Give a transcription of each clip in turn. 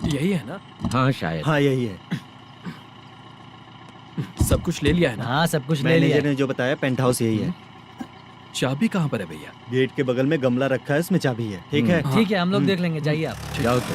यही है ना? हाँ शायद। हाँ यही है। सब कुछ ले लिया है ना? हाँ सब कुछ ले लिया। मैनेजर ने जो बताया पेंट हाउस यही है। चाबी कहाँ पर है भैया? गेट के बगल में गमला रखा है, इसमें चाबी है। ठीक है। ठीक है हम लोग देख लेंगे, जाइए आप। जाओ तो।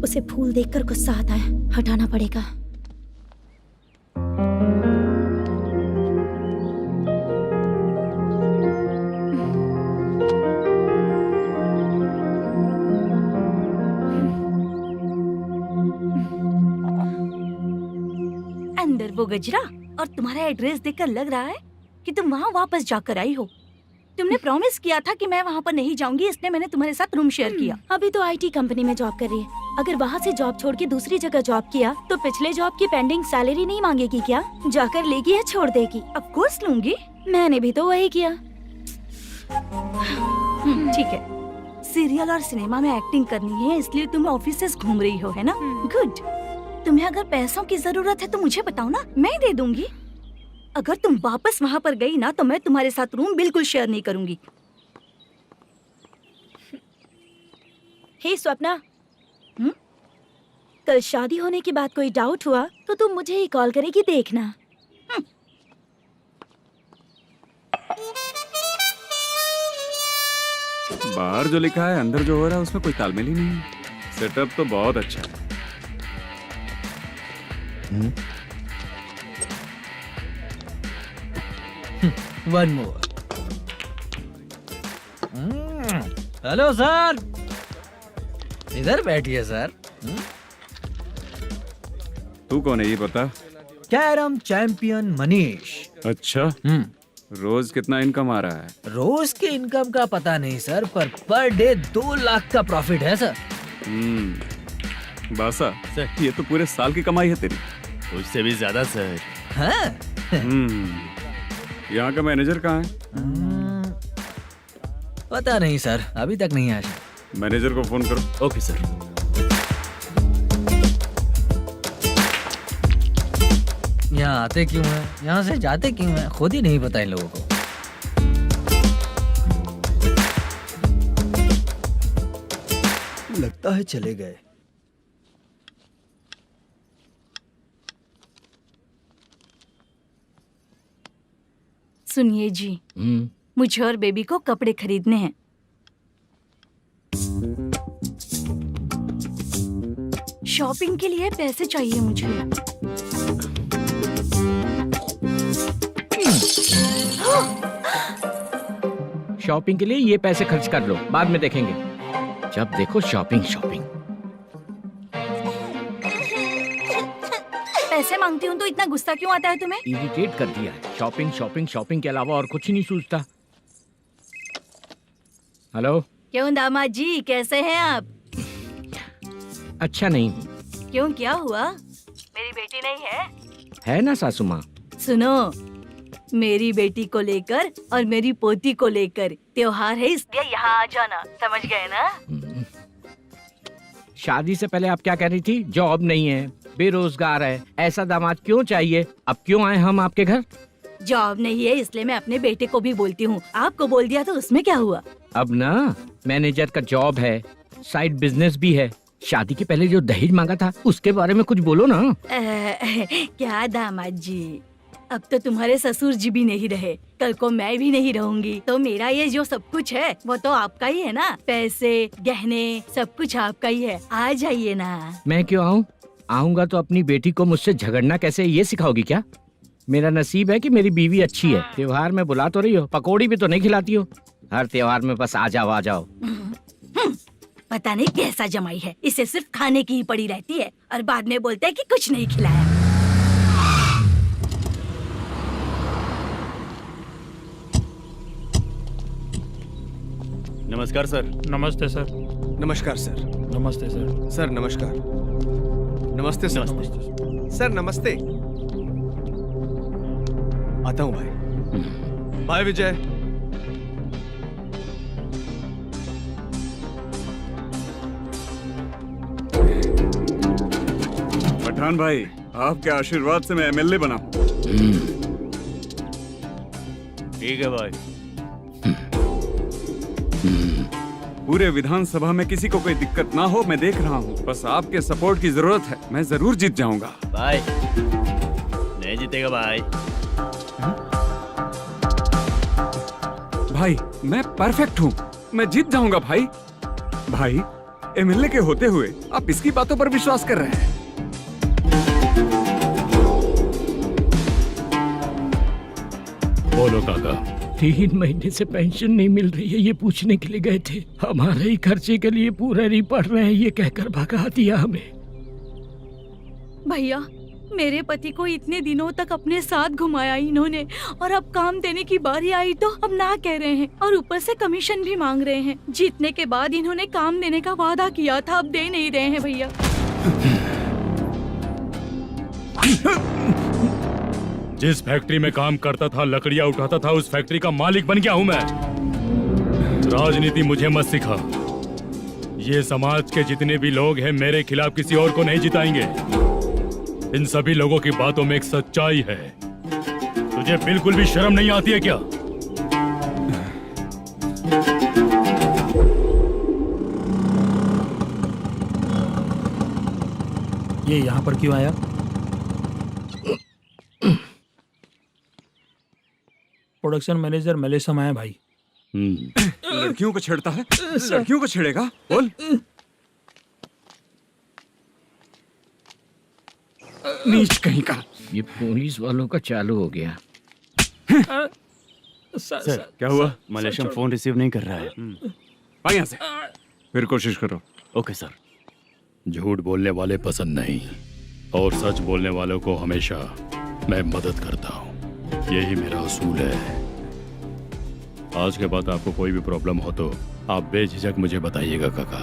उसे फूल देखकर गुस्सा आता है, हटाना पड़ेगा। अंदर वो गजरा और तुम्हारा एड्रेस देखकर लग रहा है कि तुम वहाँ वापस जाकर आई हो। तुमने प्रॉमिस किया था कि मैं वहाँ पर नहीं जाऊंगी, इसलिए मैंने तुम्हारे साथ रूम शेयर किया। अभी तो आईटी कंपनी में जॉब कर रही है। अगर वहाँ से जॉब छोड़ के दूसरी जगह जॉब किया तो पिछले जॉब की पेंडिंग सैलरी नहीं मांगेगी क्या? जाकर लेगी या छोड़ देगी? ऑफ कोर्स लूंगी। मैंने भी तो वही किया। ठीक है, सीरियल और सिनेमा में एक्टिंग करनी है इसलिए तुम ऑफिसेस घूम रही हो, है ना? गुड। तुम्हें अगर पैसों की जरूरत है तो मुझे बताओ ना, मैं दे दूंगी। अगर तुम वापस वहाँ पर गई ना तो मैं तुम्हारे साथ रूम बिल्कुल शेयर नहीं करूंगी। हे स्वप्ना, कल शादी होने की बात कोई डाउट हुआ तो तुम मुझे ही कॉल करेगी, देखना। बाहर जो लिखा है अंदर जो हो रहा है उसमें कोई तालमेल ही नहीं है। सेटअप तो बहुत अच्छा है। One more. हेलो सर, इधर बैठिए सर। तू कौन है ये बता? Carrom champion Manish. अच्छा, रोज कितना इनकम आ रहा है? रोज के इनकम का पता नहीं सर, पर डे 2 लाख का प्रॉफिट है सर। बासा सर, ये तो पूरे साल की कमाई है तेरी। उससे भी ज्यादा सर। हाँ? यहाँ का मैनेजर कहाँ है? पता नहीं सर, अभी तक नहीं आया। मैनेजर को फोन करो। Okay sir. यहाँ आते क्यों हैं, यहाँ से जाते क्यों हैं, खुद ही नहीं पता इन लोगों को। लगता है चले गए। सुनिए जी, मुझे और बेबी को कपड़े खरीदने हैं। शॉपिंग के लिए पैसे चाहिए मुझे। शॉपिंग के लिए ये पैसे खर्च कर लो, बाद में देखेंगे। जब देखो शॉपिंग शॉपिंग। पैसे मांगती हूँ तो इतना गुस्सा क्यों आता है तुम्हें? इरिटेट कर दिया है। शॉपिंग शॉपिंग शॉपिंग के अलावा और कुछ नहीं सूझता। हेलो। क्यों दामाद जी, कैसे हैं आप? अच्छा नहीं। क्यों, क्या हुआ? मेरी बेटी नहीं है? है ना सासू माँ। सुनो, मेरी बेटी को लेकर और मेरी पोती को लेकर त्योहार है, इसलिए यहाँ आ जाना, समझ गए ना? शादी से पहले आप क्या कह रही थी? जॉब नहीं है, बेरोजगार है, ऐसा दामाद क्यों चाहिए? अब क्यों आए हम आपके घर? जॉब नहीं है इसलिए मैं अपने बेटे को भी बोलती हूँ। आपको बोल दिया तो उसमें क्या हुआ? अब ना मैनेजर का जॉब है, साइड बिजनेस भी है। शादी के पहले जो दहेज मांगा था उसके बारे में कुछ बोलो ना। क्या दामाद जी, अब तो तुम्हारे ससुर जी भी नहीं रहे, कल को मैं भी नहीं रहूंगी, तो मेरा ये जो सब कुछ है वो तो आपका ही है ना। पैसे, गहने, सब कुछ आपका ही है। आ जाइए ना। मैं क्यों आऊँ? आऊंगा तो अपनी बेटी को मुझसे झगड़ना कैसे ये सिखाओगी क्या? मेरा नसीब है कि मेरी बीवी अच्छी है। त्योहार में बुला तो रही हो, पकौड़ी भी तो नहीं खिलाती हो। हर त्योहार में बस आ जाओ आ जाओ। पता नहीं कैसा जमाई है, इसे सिर्फ खाने की ही पड़ी रहती है और बाद में बोलते हैं कि कुछ नहीं खिलाया। नमस्कार सर। नमस्ते सर। नमस्कार सर। नमस्ते सर। सर नमस्कार। नमस्ते सर। सर नमस्ते। आता हूँ भाई। बाय विजय। पठान भाई, आपके आशीर्वाद से मैं एमएलए बना हूँ। ठीक है भाई। पूरे विधानसभा में किसी को कोई दिक्कत ना हो, मैं देख रहा हूँ। बस आपके सपोर्ट की जरूरत है, मैं जरूर जीत जाऊंगा। भाई नहीं जीतेगा भाई। भाई मैं परफेक्ट हूँ, मैं जीत जाऊंगा भाई। भाई एमएलए के होते हुए आप इसकी बातों पर विश्वास कर रहे हैं। बोलो काका। 3 महीने से पेंशन नहीं मिल रही है, ये पूछने के लिए गए थे। हमारे ही खर्चे के लिए पूरा नहीं पड़ रहे हैं, ये कहकर भगा दिया हमें। भैया, मेरे पति को इतने दिनों तक अपने साथ घुमाया इन्होंने, और अब काम देने की बारी आई तो अब ना कह रहे हैं, और ऊपर से कमीशन भी मांग रहे हैं। जीतने के बाद इन्होंने काम देने का वादा किया था, अब दे नहीं रहे हैं भैया। जिस फैक्ट्री में काम करता था, लकड़ियां उठाता था, उस फैक्ट्री का मालिक बन गया हूं मैं। राजनीति मुझे मत सिखा। ये समाज के जितने भी लोग हैं मेरे खिलाफ किसी और को नहीं जिताएंगे। इन सभी लोगों की बातों में एक सच्चाई है। तुझे बिल्कुल भी शर्म नहीं आती है क्या? ये यहाँ पर क्यों आया? प्रोडक्शन मैनेजर मलेशम आया भाई। लड़कियों को छेड़ता है, लड़कियों को छेड़ेगा? बोल। नीच कहीं का। ये पुलिस वालों का चालू हो गया। सर क्या हुआ? मलेशियन फोन रिसीव नहीं कर रहा है। भाई यहाँ से फिर कोशिश करो। Okay sir. झूठ बोलने वाले पसंद नहीं, और सच बोलने वालों को हमेशा मैं मदद करता हूँ। यही मेरा असूल है। आज के बाद आपको कोई भी प्रॉब्लम हो तो आप बेझिझक मुझे बताइएगा काका।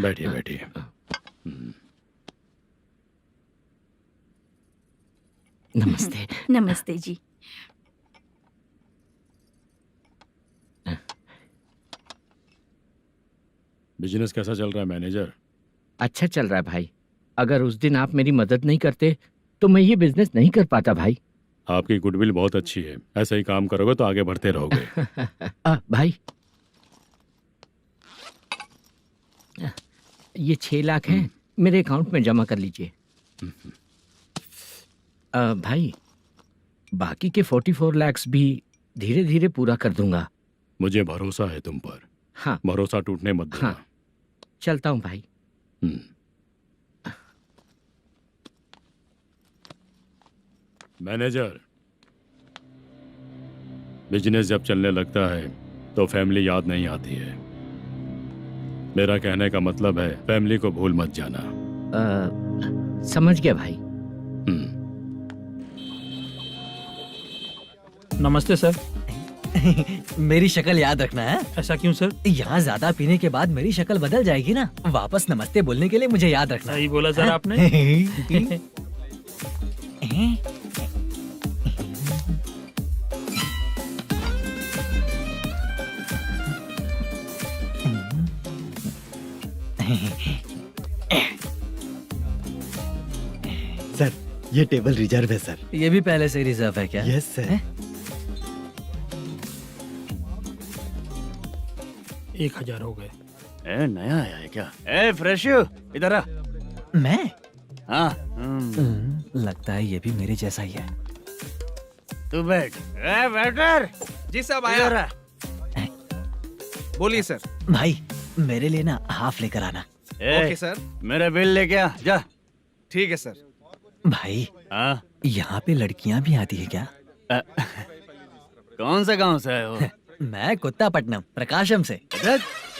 बैठिए बैठिए। नमस्ते। नमस्ते जी। बिजनेस कैसा चल रहा है मैनेजर? अच्छा चल रहा है भाई। अगर उस दिन आप मेरी मदद नहीं करते तो मैं ये बिजनेस नहीं कर पाता भाई। आपकी गुडविल बहुत अच्छी है, ऐसा ही काम करोगे तो आगे बढ़ते रहोगे। भाई ये 6 लाख हैं, मेरे अकाउंट में जमा कर लीजिए। भाई बाकी के 44 लाख भी धीरे धीरे पूरा कर दूंगा। मुझे भरोसा है तुम पर। हाँ भरोसा टूटने मत देना। हाँ चलता हूँ भाई। मैनेजर, बिजनेस जब चलने लगता है तो फैमिली याद नहीं आती है। मेरा कहने का मतलब है फैमिली को भूल मत जाना। समझ गया भाई। नमस्ते सर। मेरी शक्ल याद रखना है। ऐसा क्यों सर? यहाँ ज्यादा पीने के बाद मेरी शक्ल बदल जाएगी ना। वापस नमस्ते बोलने के लिए मुझे याद रखना। सही बोला सर आपने। सर ये टेबल रिजर्व है सर। ये भी पहले से रिजर्व है क्या? Yes sir. 1000 हो गए। नया आया है क्या? फ्रेश इधर आ। मैं? हाँ। लगता है ये भी मेरे जैसा ही है। तू बैठ। वेटर जी साहब आया। बोलिए सर। भाई मेरे लिए ना हाफ लेकर आना। Okay sir. मेरा बिल लेके आ जा। ठीक है सर। भाई हाँ यहाँ पे लड़कियाँ भी आती है क्या? कौन से गांव से है वो? मैं कुत्तापट्टनम प्रकाशम से।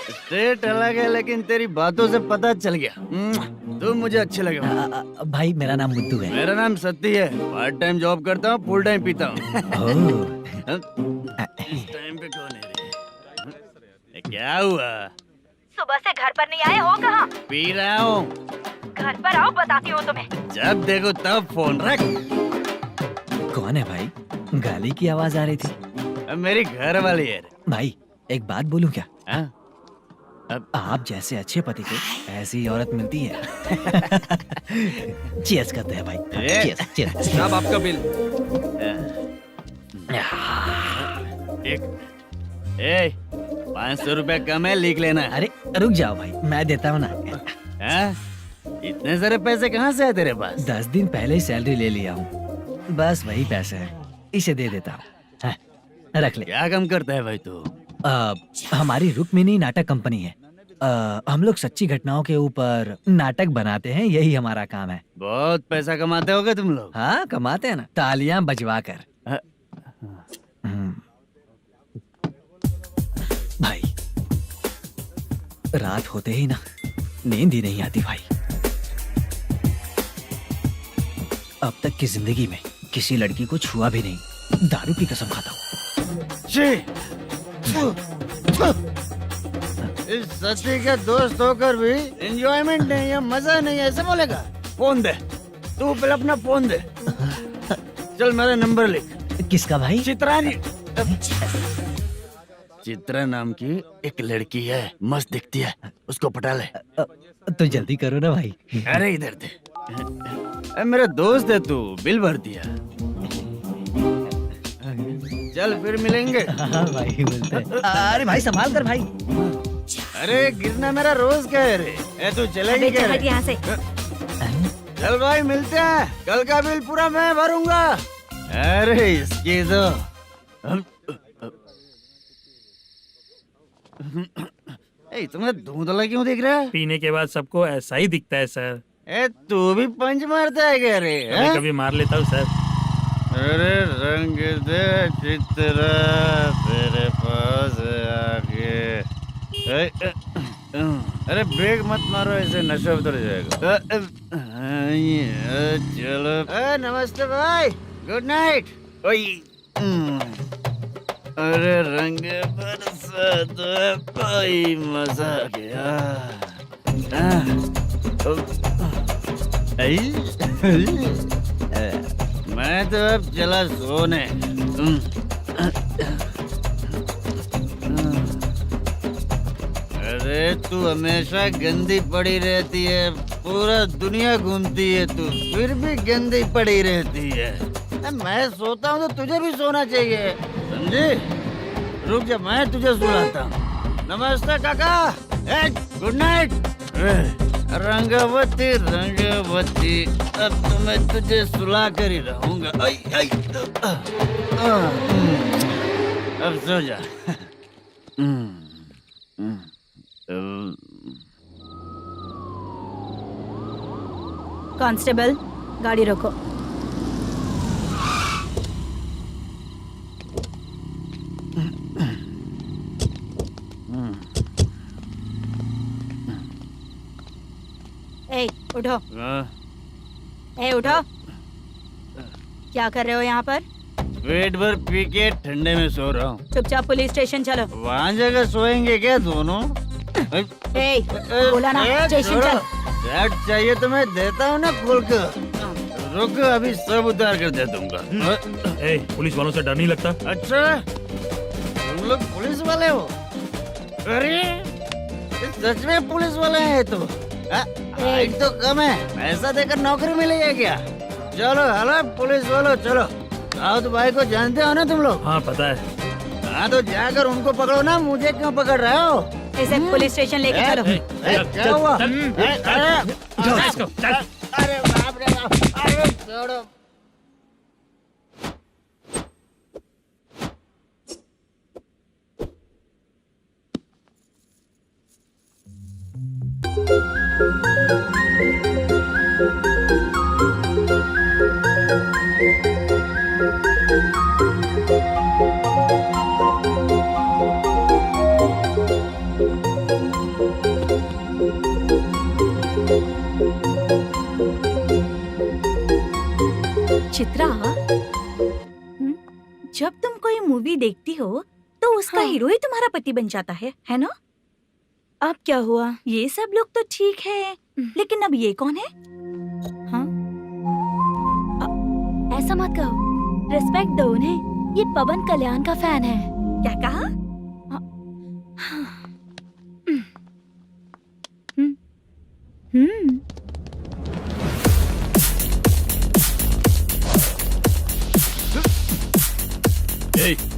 स्टेट अलग है लेकिन तेरी बातों से पता चल गया। तुम मुझे अच्छे लगे हो। भाई मेरा नाम मुद्दू है। मेरा नाम सत्ती है, पार्ट टाइम जॉब करता हूँ, फुल टाइम पीता हूँ। इस टाइम पे कौन है रे? ये क्या हुआ? सुबह से घर पर नहीं आए हो कहाँ? पी रहा हूँ। घर पर आओ, बताती हूँ तुम्हें। जब देखो तब फोन रख। कौन है भाई? गाली की आवाज आ रही थी। अब मेरी घर वाली है। भाई एक बात बोलूं क्या? हाँ? आप जैसे अच्छे पति को ऐसी ही औरत मिलती है। चीयर्स करते हैं भाई। Cheers cheers. साहब आपका बिल। एक 500 रुपया कम है, लिख लेना। अरे रुक जाओ भाई, मैं देता हूँ ना। हाँ? इतने सारे पैसे कहाँ से आए तेरे पास? 10 दिन पहले ही सैलरी ले लिया हूँ, बस वही पैसे हैं, इसे दे देता हूँ। हाँ, रख ले। क्या काम करता है भाई तू? हमारी रुक्मिणी नाटक कंपनी है। हम लोग सच्ची घटनाओं के ऊपर नाटक बनाते हैं, यही हमारा काम है। बहुत पैसा कमाते होगे तुम लोग। हाँ कमाते हैं ना, तालियां बजवा कर। हाँ। भाई रात होते ही ना नींद ही नहीं आती भाई। अब तक की जिंदगी में किसी लड़की को छुआ भी नहीं, दारू की कसम खाता हूँ। इस सच्ची का दोस्त होकर भी एंजॉयमेंट नहीं है, मजा नहीं है, ऐसे बोलेगा? फोन दे, तू पहले अपना फोन दे। चल मेरा नंबर लिख। किसका भाई? चित्रानी। चित्रा नाम की एक लड़की है, मस्त दिखती है, उसको पटा ले। तो जल्दी करो ना भाई। अरे इधर दे। अरे मेरा दोस्त है तू, बिल भर दिया। चल फिर मिलेंगे। हाँ भाई मिलते हैं। अरे भाई संभाल कर भाई। अरे गिरना मेरा रोज का है रे। ए तू चलेगी क्या रे? यहाँ से। चल भाई मिलते हैं, कल का बिल पूरा मैं भरूंगा। अरे इसकी तो तुम्हें धुंधला क्यों दिख रहा है? पीने के बाद सबको ऐसा ही दिखता है सर। ए तू भी पंच मारता है क्या रे? कभी कभी मार लेता हूँ सर। अरे रंग दे चित्रा तेरे पास आके। अरे ब्रेक मत मारो, ऐसे नशा उतर जाएगा। चलो। नमस्ते भाई, गुड नाइट। अरे रंग बरसात भाई, मजा आ गया। मैं तो अब चला सोने। अरे तू हमेशा गंदी पड़ी रहती है, पूरा दुनिया घूमती है तू, फिर भी गंदी पड़ी रहती है। मैं सोता हूँ तो तुझे भी सोना चाहिए, समझे? रुक जा, मैं तुझे सुलाता हूँ। नमस्ते काका, गुड नाइट। रंगवती रंगवती, अब तो मैं तुझे सुला कर ही रहूंगा। अब सो जा। कांस्टेबल, गाड़ी रोको। ए उठो। ए उठो। क्या कर रहे हो यहाँ पर? पेट भर पी के ठंडे में सो रहा हूँ। चुपचाप पुलिस स्टेशन चलो। वहाँ जगह सोएंगे क्या दोनों? ए, बोला ना स्टेशन चल। शर्ट चाहिए तो मैं देता हूँ ना खोल कर। रुक, अभी सब उतार कर दे दूंगा। ए, पुलिस वालों से डर नहीं लगता? अच्छा, तुम लोग पुलिस वाले हो? अरे सच में पुलिस वाले हैं तो? हाइट तो कम है, पैसा देकर नौकरी मिलेगी क्या? चलो हेलो पुलिस वालों, चलो। राउत भाई को जानते हो ना तुम लोग? हाँ पता है। हाँ तो जाकर उनको पकड़ो ना, मुझे क्यों पकड़ रहे हो? इसे पुलिस स्टेशन लेके चलो। क्या हुआ? चल। अरे बाप रे बाप, अरे छोड़ो। चित्रा, जब तुम कोई मूवी देखती हो तो उसका हाँ। हीरो ही तुम्हारा पति बन जाता है ना? अब क्या हुआ? ये सब लोग तो ठीक है, लेकिन अब ये कौन है? हाँ? ऐसा मत कहो, रिस्पेक्ट दो उन्हें। ये पवन कल्याण का फैन है। क्या कहा? हम्म।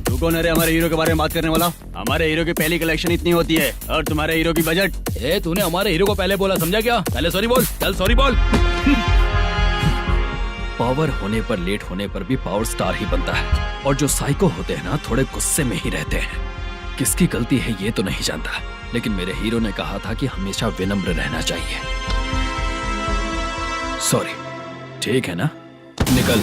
तू कौन है रे हमारे हीरो के बारे में बात करने वाला? हमारे हीरो की पहली कलेक्शन इतनी होती है और तुम्हारे हीरो की बजट। तूने हमारे हीरो को पहले बोला, समझा क्या? पहले सॉरी बोल, चल सॉरी बोल। पावर होने पर, लेट होने पर भी पावर स्टार ही बनता है। और जो साइको होते हैं ना, थोड़े गुस्से में ही रहते हैं। किसकी गलती है ये तो नहीं जानता, लेकिन मेरे हीरो ने कहा था कि हमेशा विनम्र रहना चाहिए। सॉरी, ठीक है ना? निकल।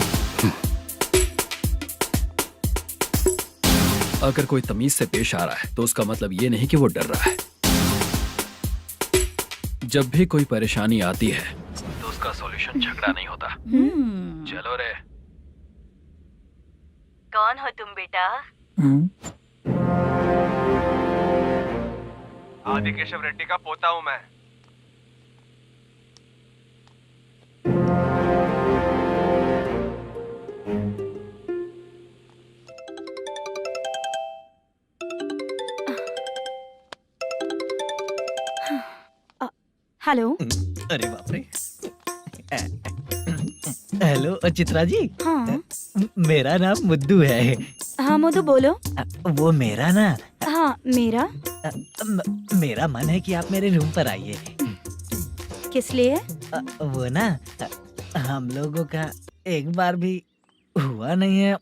अगर कोई तमीज से पेश आ रहा है तो उसका मतलब ये नहीं कि वो डर रहा है। जब भी कोई परेशानी आती है तो उसका सॉल्यूशन झगड़ा नहीं होता। चलो रे। कौन हो तुम बेटा? आदि केशव रेड्डी का पोता हूँ मैं। हेलो। अरे बाप रे। हेलो चित्रा जी। हाँ मेरा नाम मुद्दू है। हाँ मधु बोलो। वो मेरा ना, हाँ मेरा। मेरा मन है कि आप मेरे रूम पर आइए। किस लिए? वो ना, हम लोगों का एक बार भी हुआ नहीं है,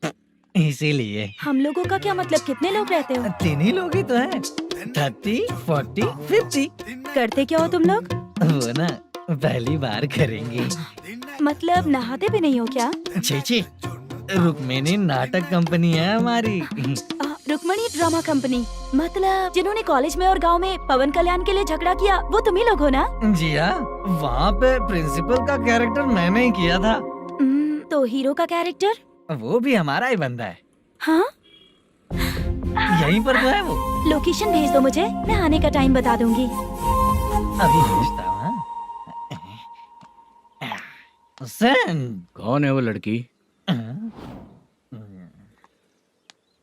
इसीलिए। हम लोगों का क्या मतलब? कितने लोग रहते हो? 3 ही लोग ही तो हैं। 30, 40, 50। करते क्या हो तुम लोग? वो ना पहली बार करेंगे। मतलब नहाते भी नहीं हो क्या? छी, रुक्मिणी नाटक कंपनी है हमारी। Rukmani drama company? मतलब जिन्होंने कॉलेज में और गांव में पवन कल्याण के लिए झगड़ा किया, वो तुम ही लोग हो ना? जी हाँ, वहाँ पे प्रिंसिपल का कैरेक्टर मैंने ही किया था। तो हीरो का कैरेक्टर? वो भी हमारा ही बंदा है। हाँ? यहीं पर तो है वो। लोकेशन भेज दो मुझे, मैं आने का टाइम बता दूंगी। अभी भेजता हूँ। कौन है वो लड़की?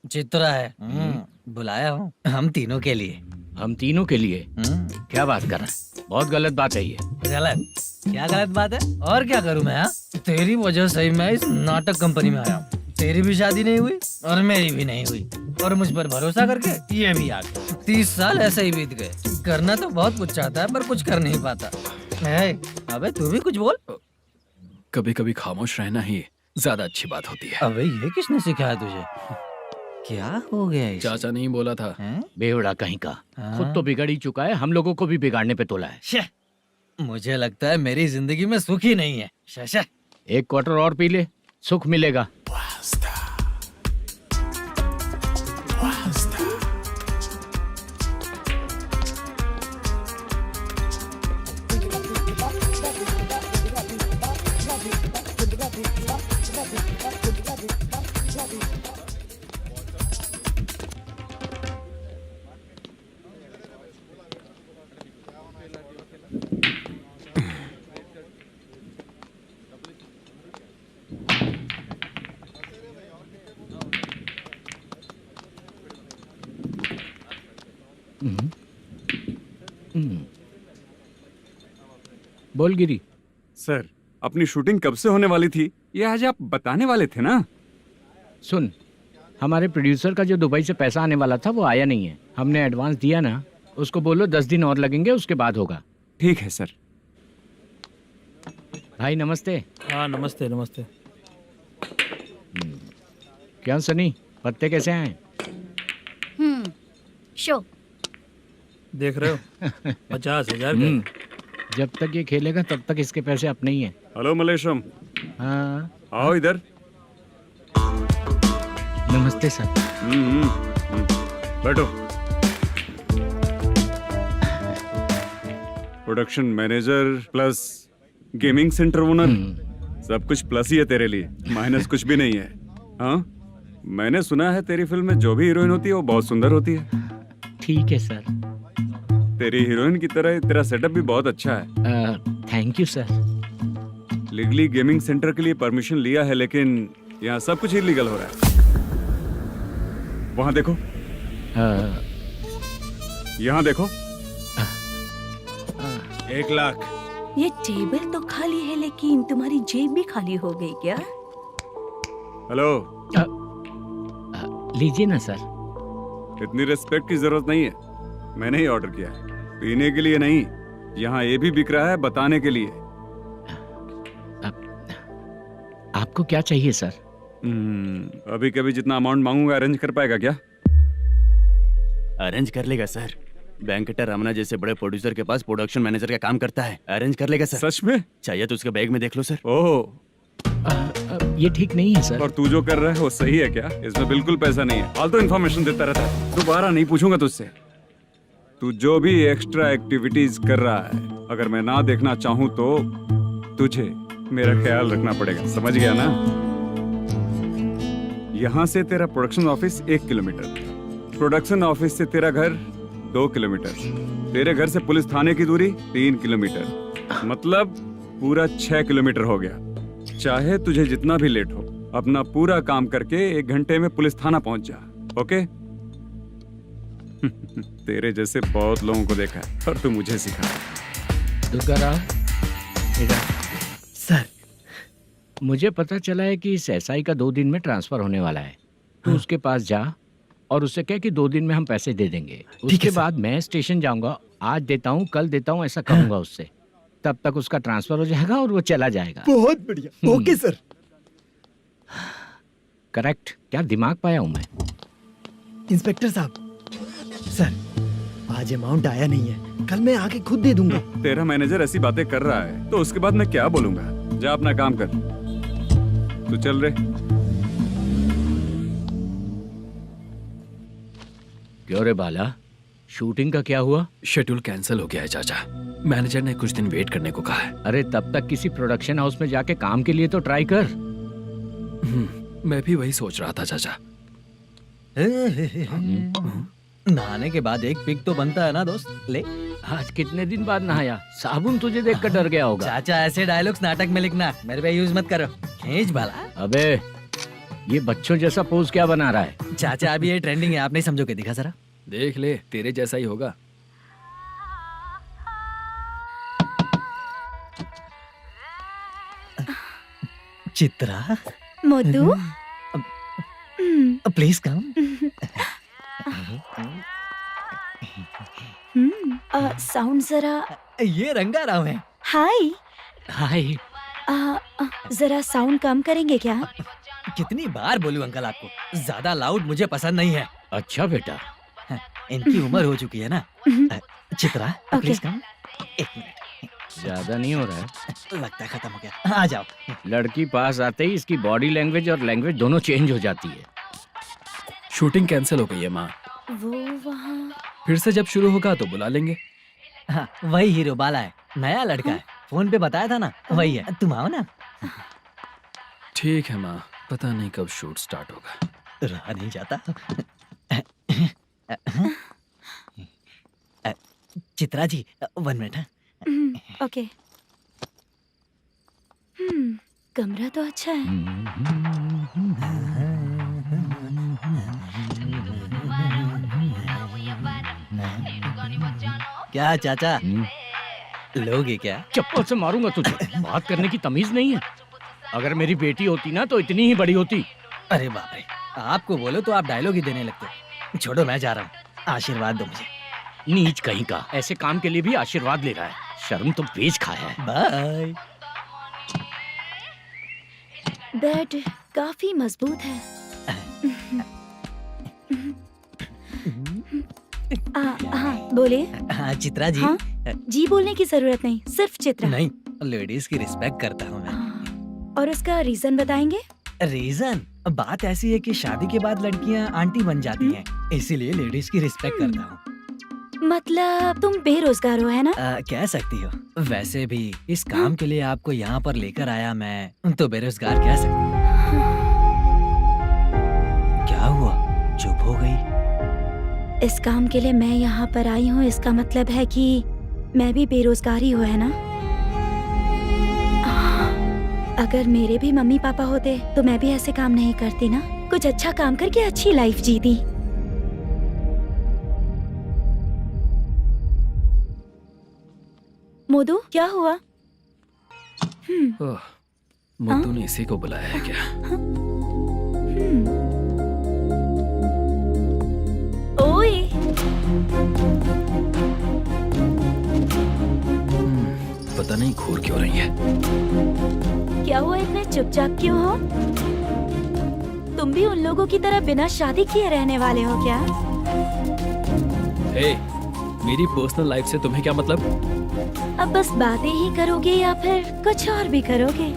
चित्रा है। बुलाया हूँ हम तीनों के लिए। हम तीनों के लिए? क्या बात कर रहा है? बहुत गलत बात है ये। गलत? क्या गलत बात है? और क्या करूँ मैं? तेरी वजह से ही मैं इस नाटक कंपनी में आया हूँ। तेरी भी शादी नहीं हुई और मेरी भी नहीं हुई, और मुझ पर भरोसा करके ये भी आ गया। 30 साल ऐसे ही बीत गए। करना तो बहुत कुछ चाहता है पर कुछ कर नहीं पाता। अबे तू भी कुछ बोल। कभी कभी खामोश रहना ही ज्यादा अच्छी बात होती है। अबे ये किसने सिखाया तुझे? क्या हो गया इसे? चाचा नहीं बोला था? बेवड़ा कहीं का। खुद तो बिगड़ ही चुका है, हम लोगों को भी बिगाड़ने पे तोला है। मुझे लगता है मेरी जिंदगी में सुख ही नहीं है। शशा, 1 क्वार्टर और पी ले, सुख मिलेगा। बोल गिरी। सर, अपनी शूटिंग कब से होने वाली थी ये आज आप बताने वाले थे ना? सुन, हमारे प्रोड्यूसर का जो दुबई से पैसा आने वाला था वो आया नहीं है। हमने एडवांस दिया ना, उसको बोलो 10 दिन और लगेंगे, उसके बाद होगा। ठीक है सर। भाई नमस्ते। हाँ नमस्ते नमस्ते। क्या सनी, पत्ते कैसे हैं? शो देख रहे हो 50,000 का। जब तक ये खेलेगा तब तक इसके पैसे अपने ही हैं। हेलो मलेशम। हाँ आओ इधर। नमस्ते सर। बैठो। Production manager plus gaming centre owner, सब कुछ प्लस ही है तेरे लिए, माइनस कुछ भी नहीं है। हाँ, मैंने सुना है तेरी फिल्म में जो भी हीरोइन होती है वो बहुत सुंदर होती है। ठीक है सर। तेरी हीरोइन की तरह तेरा सेटअप भी बहुत अच्छा है। Thank you sir. Legally gaming centre के लिए परमिशन लिया है, लेकिन यहाँ सब कुछ इलीगल हो रहा है। वहाँ देखो, यहाँ देखो। 1 लाख। ये टेबल तो खाली है लेकिन तुम्हारी जेब भी खाली हो गई क्या? हेलो, लीजिए ना सर। इतनी रिस्पेक्ट की जरूरत नहीं है, मैंने ही ऑर्डर किया है, पीने के लिए नहीं। यहाँ ये भी बिक रहा है बताने के लिए। आपको क्या चाहिए सर? अभी कभी जितना अमाउंट मांगूंगा अरेंज कर पाएगा क्या? अरेंज कर लेगा सर। वेंकटर रमना जैसे बड़े प्रोड्यूसर के पास प्रोडक्शन मैनेजर का काम करता है, अरेंज कर लेगा सर। सच में? चाहिए तो उसके बैग में देख लो सर। ओह, ये ठीक नहीं है सर। और तू जो कर रहा है वो सही है क्या? इसमें बिल्कुल पैसा नहीं है, फालतू इन्फॉर्मेशन देता रहता है। दोबारा नहीं पूछूंगा तुझसे। तू जो भी एक्स्ट्रा एक्टिविटीज कर रहा है, अगर मैं ना देखना चाहूँ तो तुझे मेरा ख्याल रखना पड़ेगा, समझ गया ना? यहाँ से तेरा production office 1 kilometre, production office से तेरा घर 2 किलोमीटर, तेरे घर से पुलिस थाने की दूरी 3 किलोमीटर, मतलब पूरा 6 किलोमीटर हो गया। चाहे तुझे जितना भी लेट हो, अपना पूरा काम करके 1 घंटे में पुलिस थाना पहुंच जा, ओके? तेरे जैसे बहुत लोगों को देखा है और तू मुझे सिखा। सर, मुझे पता चला है कि इस एसआई का 2 दिन में ट्रांसफर होने वाला है। तो उसके पास जा और उससे कह कि 2 दिन में हम पैसे दे देंगे। उसके बाद मैं स्टेशन जाऊंगा, आज देता हूँ कल देता हूँ ऐसा कहूंगा उससे। तब तक उसका ट्रांसफर हो जाएगा और वो चला जाएगा। बहुत बढ़िया, ओके सर। करेक्ट, क्या दिमाग पाया हूँ मैं। इंस्पेक्टर साहब, सर आज अमाउंट आया नहीं है, कल मैं आके खुद दे दूंगा। तेरा मैनेजर ऐसी बातें कर रहा है तो उसके बाद मैं क्या बोलूंगा? जा अपना काम कर, तू चल रे। क्यों रे बाला, शूटिंग का क्या हुआ? शेड्यूल कैंसिल हो गया है चाचा, मैनेजर ने कुछ दिन वेट करने को कहा है। अरे तब तक किसी प्रोडक्शन हाउस में जाके काम के लिए तो ट्राई कर। मैं भी वही सोच रहा था चाचा। नहाने के बाद एक पिक तो बनता है ना दोस्त। ले, आज कितने दिन बाद नहाया? साबुन तुझे देखकर डर गया होगा। चाचा ऐसे डायलॉग्स नाटक में लिखना, मेरे पे यूज मत करो। खींच बाला। अबे ये बच्चों जैसा पोज क्या बना रहा है? चाचा अभी ये ट्रेंडिंग है, आप नहीं समझोगे, दिखा जरा। देख ले, तेरे जैसा ही होगा। चित्रा, मोटू, प्लीज कम। साउंड जरा। ये रंगा राव है। हाय। हाय। जरा साउंड कम करेंगे क्या? कितनी बार बोलूं अंकल आपको, ज्यादा लाउड मुझे पसंद नहीं है। अच्छा बेटा, इनकी उम्र हो चुकी है ना। Chitra, please come. 1 मिनट, ज्यादा नहीं हो रहा है? लगता है खत्म हो गया। आ जाओ। लड़की पास आते ही इसकी बॉडी लैंग्वेज और लैंग्वेज दोनों चेंज हो जाती है। शूटिंग कैंसिल हो गई है माँ, वो वहाँ। फिर से जब शुरू होगा तो बुला लेंगे। हाँ, वही हीरो बाला है, नया लड़का है, फोन पे बताया था ना, वही है। तुम आओ ना। ठीक है माँ, पता नहीं कब शूट स्टार्ट होगा। रहा नहीं जाता। चित्रा जी 1 मिनट। ओके। कमरा तो अच्छा है। क्या चाचा, लोगे क्या? चप्पल से मारूंगा तुझे, बात करने की तमीज नहीं है। अगर मेरी बेटी होती ना तो इतनी ही बड़ी होती। अरे बाप रे, आपको बोलो तो आप डायलॉग ही देने लगते। छोड़ो, मैं जा रहा हूँ, आशीर्वाद दो मुझे। नीच कहीं का, ऐसे काम के लिए भी आशीर्वाद ले रहा है। शर्म तो बेच खाया है। बाय। बेड काफी मजबूत है। हाँ बोले। हाँ चित्रा जी। हाँ? जी बोलने की जरूरत नहीं, सिर्फ चित्रा। नहीं, लेडीज की रिस्पेक्ट करता हूँ मैं। और उसका रीजन बताएंगे? रीजन? बात ऐसी है कि शादी के बाद लड़कियाँ आंटी बन जाती हैं, इसीलिए लेडीज की रिस्पेक्ट करता हूँ। मतलब तुम बेरोजगार हो, है ना? कह सकती हो। वैसे भी इस काम के लिए आपको यहाँ पर लेकर आया मैं, तो बेरोजगार कह सकती हूँ। क्या हुआ, चुप हो गई? इस काम के लिए मैं यहाँ पर आई हूँ, इसका मतलब है कि मैं भी बेरोजगार ही हूँ, है ना? अगर मेरे भी मम्मी पापा होते तो मैं भी ऐसे काम नहीं करती ना। कुछ अच्छा काम करके अच्छी लाइफ जीती। मोदू, क्या हुआ? ओह, मुद्दू ने इसी को बुलाया है क्या? ओए, पता नहीं घूर क्यों रही है। क्या हुआ, इतने चुपचाप क्यों हो? तुम भी उन लोगों की तरह बिना शादी किए रहने वाले हो क्या? हे, मेरी पर्सनल लाइफ से तुम्हें क्या मतलब? अब बस बातें ही करोगे या फिर कुछ और भी करोगे?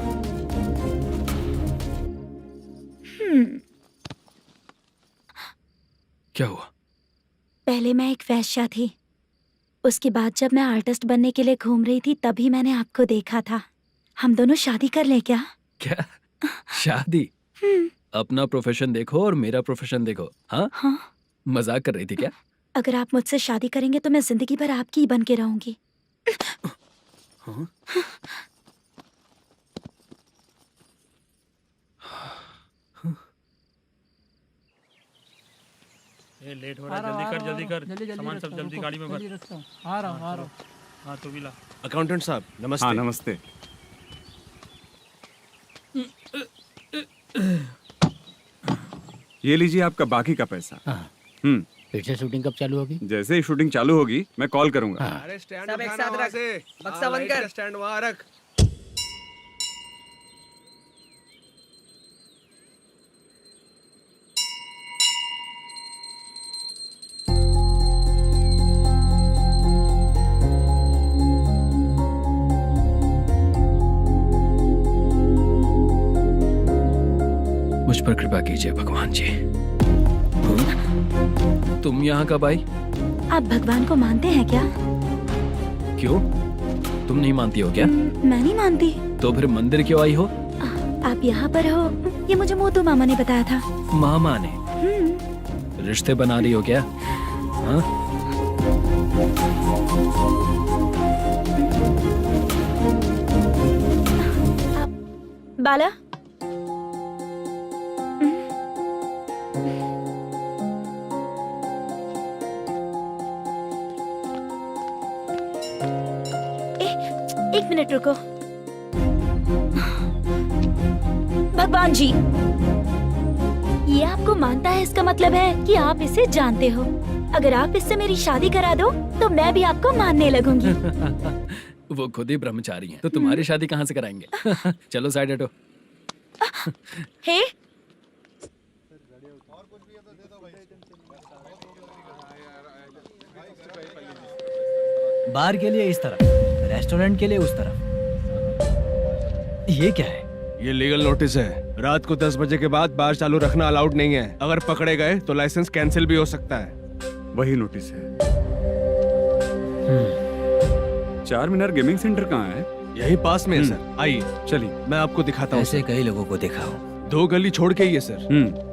क्या हुआ? पहले मैं एक वेश्या थी, उसके बाद जब मैं आर्टिस्ट बनने के लिए घूम रही थी तभी मैंने आपको देखा था। हम दोनों शादी कर ले क्या? क्या शादी? अपना प्रोफेशन देखो और मेरा प्रोफेशन देखो। हाँ? हाँ। मजाक कर रही थी क्या? अगर आप मुझसे शादी करेंगे तो मैं जिंदगी भर आपकी ही बन के रहूंगी। हाँ? ये लेट हो रहा है, जल्दी कर सामान सब जल्दी गाड़ी में भर। आ रहा हूँ। हाँ तू भी ला। अकाउंटेंट साहब नमस्ते। हाँ नमस्ते। ये लीजिए आपका बाकी का पैसा। फिर से शूटिंग कब चालू होगी? जैसे ही शूटिंग चालू होगी मैं कॉल करूंगा। अरे स्टैंड सब एक साथ रख, बक्सा बंद कर, स्टैंड वहाँ रख। मुझ पर कृपा कीजिए भगवान जी। तुम यहाँ कब आई? आप भगवान को मानते हैं क्या? क्यों? तुम नहीं मानती हो क्या? मैं नहीं मानती। तो फिर मंदिर क्यों आई हो? आप यहाँ पर हो ये मुझे मोदू मामा ने बताया था। मामा ने? रिश्ते बना रही हो क्या? हाँ? बाला, एक मिनट रुको। भगवान जी, ये आपको मानता है, इसका मतलब है कि आप इसे जानते हो। अगर आप इससे मेरी शादी करा दो तो मैं भी आपको मानने लगूंगी। वो खुद ही ब्रह्मचारी हैं, तो तुम्हारी शादी कहाँ से कराएंगे? चलो साइड हटो। हे, बार के लिए इस तरफ, रेस्टोरेंट के लिए उस तरफ। ये क्या है? ये लीगल नोटिस है। रात को 10 बजे के बाद बार चालू रखना अलाउड नहीं है। अगर पकड़े गए तो लाइसेंस कैंसिल भी हो सकता है। वही नोटिस है। चार मीनार गेमिंग सेंटर कहाँ है? यही पास में है सर, आइए चलिए मैं आपको दिखाता हूँ। ऐसे कई लोगों को देखा हूँ। 2 गली छोड़ के ही है सर।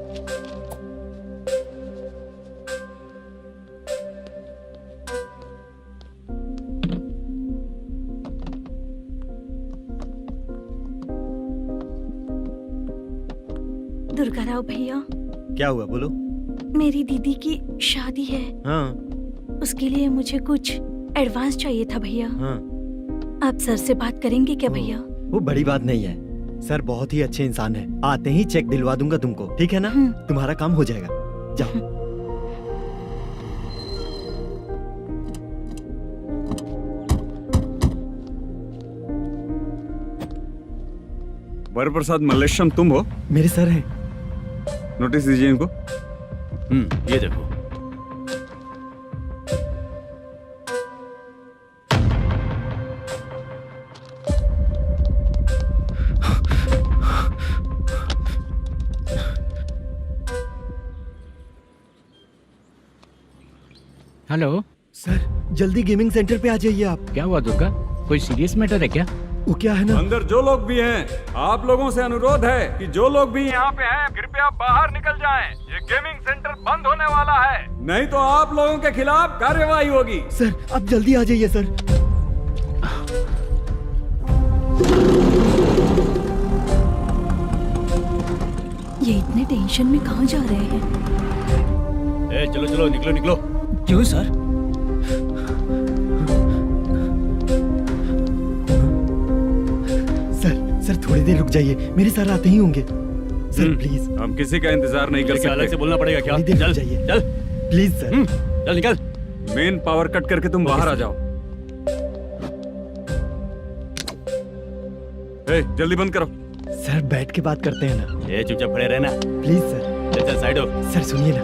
दुर्गा राव भैया, क्या हुआ बोलो। मेरी दीदी की शादी है। हाँ उसके लिए मुझे कुछ एडवांस चाहिए था भैया। हाँ। आप सर से बात करेंगे क्या भैया? वो बड़ी बात नहीं है, सर बहुत ही अच्छे इंसान है। आते ही चेक दिलवा दूंगा तुमको, ठीक है ना? तुम्हारा काम हो जाएगा, जाओ। वरप्रसाद मल्लेश्वरम तुम हो? मेरे सर है। नोटिस दीजिए इनको। ये देखो। हेलो सर जल्दी गेमिंग सेंटर पे आ जाइए आप। क्या हुआ दुर्गा, कोई सीरियस मैटर है क्या? वो क्या है ना, अंदर जो लोग भी हैं, आप लोगों से अनुरोध है कि जो लोग भी यहाँ पे हैं कृपया बाहर निकल जाएं। ये गेमिंग सेंटर बंद होने वाला है, नहीं तो आप लोगों के खिलाफ कार्यवाही होगी। सर आप जल्दी आ जाइए सर। ये इतने टेंशन में कहाँ जा रहे हैं? चलो चलो निकलो निकलो। क्यों सर? सर थोड़ी देर रुक जाइए, मेरे सर आते ही होंगे। Sir please. हम किसी का इंतजार नहीं कर सकते। अलग से बोलना पड़ेगा क्या? थोड़ी देर चल रुक जाइए चल प्लीज सर। चल निकल। मेन पावर कट करके तुम बाहर आ जाओ। जल्दी बंद करो। सर बैठ के बात करते हैं ना। ये चुपचाप खड़े रहना। Please sir. चल चल साइड हो। सर सुनिए ना,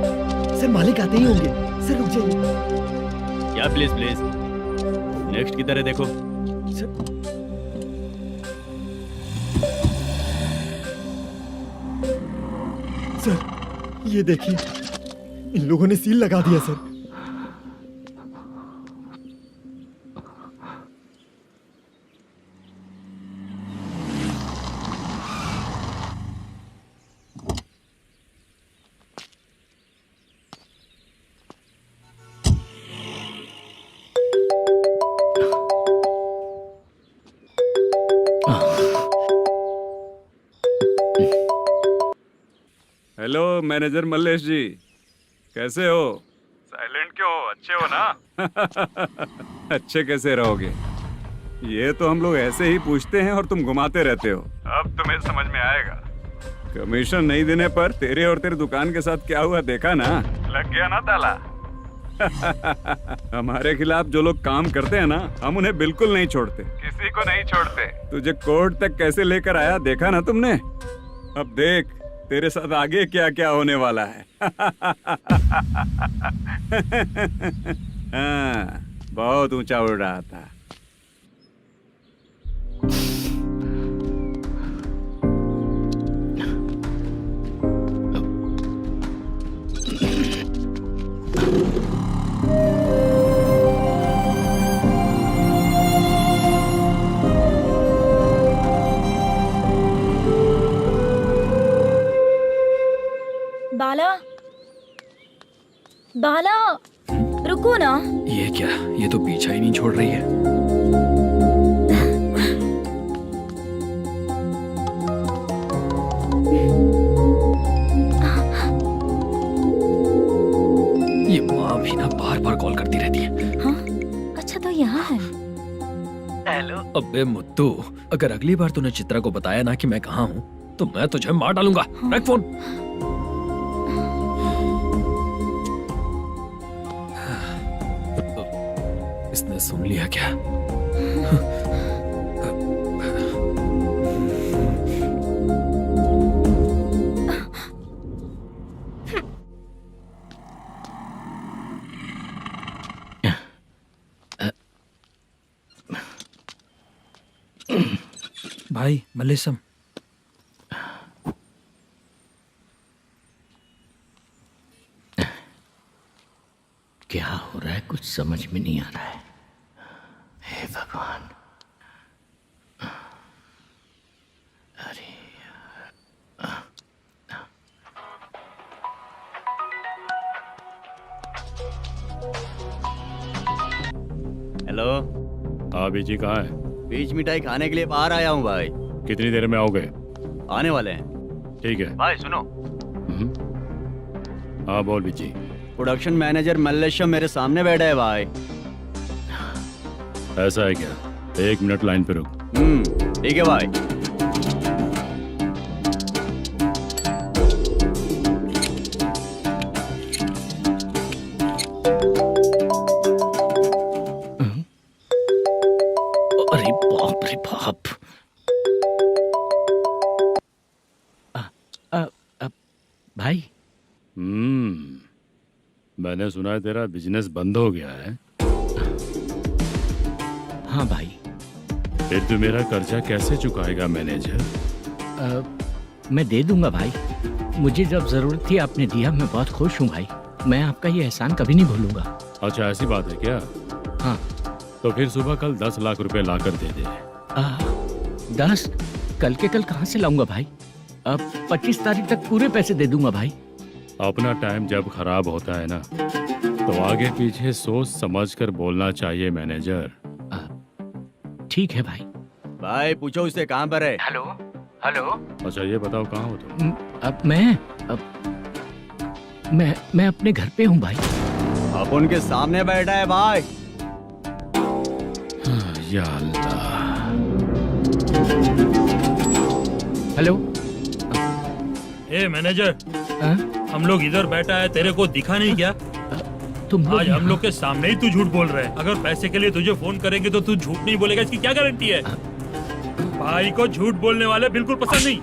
सर मालिक आते ही होंगे। सर रुक जाइए। क्या प्लीज प्लीज? नेक्स्ट की तरह देखो। सर ये देखिए, इन लोगों ने सील लगा दिया सर। हेलो मैनेजर मल्लेश जी, कैसे हो? साइलेंट क्यों हो? अच्छे हो ना? अच्छे कैसे रहोगे? ये तो हम लोग ऐसे ही पूछते हैं और तुम घुमाते रहते हो। अब तुम्हें समझ में आएगा। कमीशन नहीं देने पर तेरे और तेरी दुकान के साथ क्या हुआ देखा ना? लग गया ना ताला। हमारे खिलाफ जो लोग काम करते हैं ना, हम उन्हें बिल्कुल नहीं छोड़ते, किसी को नहीं छोड़ते। तुझे कोर्ट तक कैसे लेकर आया देखा ना तुमने? अब देख तेरे साथ आगे क्या क्या होने वाला है। हाँ, बहुत ऊंचा उड़ रहा था। बाला, बाला, रुको ना। ये क्या, ये तो पीछा ही नहीं छोड़ रही है। ये माँ भी ना बार बार कॉल करती रहती है। हाँ? अच्छा तो यहाँ है। हेलो। अबे मुत्तू, अगर अगली बार तूने चित्रा को बताया ना कि मैं कहाँ हूँ तो मैं तुझे मार डालूंगा। रख फोन। इसने सुन लिया क्या? भाई मल्लेशम, क्या हो रहा है कुछ समझ में नहीं आ रहा है। हे भगवान। अरे हेलो। हाँ बीजी कहाँ है? बीच मिठाई खाने के लिए बाहर आया हूँ भाई। कितनी देर में आओगे? आने वाले हैं। ठीक है भाई सुनो। हाँ बोल बीजी। प्रोडक्शन मैनेजर मल्लेशम मेरे सामने बैठा है भाई। ऐसा है क्या? 1 मिनट लाइन पे रुक। ठीक है भाई। अरे बाप रे बाप। भाई। मैंने सुना है तेरा बिजनेस बंद हो गया है। हाँ भाई। फिर तू मेरा कर्जा कैसे चुकाएगा मैनेजर? मैं दे दूंगा भाई। मुझे जब जरूरत थी आपने दिया, मैं बहुत खुश हूँ भाई। मैं आपका ये एहसान कभी नहीं भूलूंगा। अच्छा ऐसी बात है क्या? हाँ। तो फिर सुबह कल 10 लाख रुपए ला कर दे दे। 10? कल के कल कहाँ से लाऊंगा भाई? अब 25 तारीख तक पूरे पैसे दे दूंगा भाई। अपना टाइम जब खराब होता है ना, तो आगे पीछे सोच समझ कर बोलना चाहिए मैनेजर। ठीक है भाई। भाई पूछो उससे कहाँ पर है। Hello hello. अच्छा ये बताओ कहाँ हो तुम? अब मैं अपने घर पे हूँ भाई। अब उनके सामने बैठा है भाई। या अल्लाह। हेलो। ए मैनेजर, हाँ? हम लोग इधर बैठा है, तेरे को दिखा नहीं क्या? तुम आज हम लोग के सामने ही तू झूठ बोल रहा है। अगर पैसे के लिए तुझे फोन करेंगे तो तू झूठ नहीं बोलेगा, इसकी क्या गारंटी है? भाई को झूठ बोलने वाले बिल्कुल पसंद नहीं।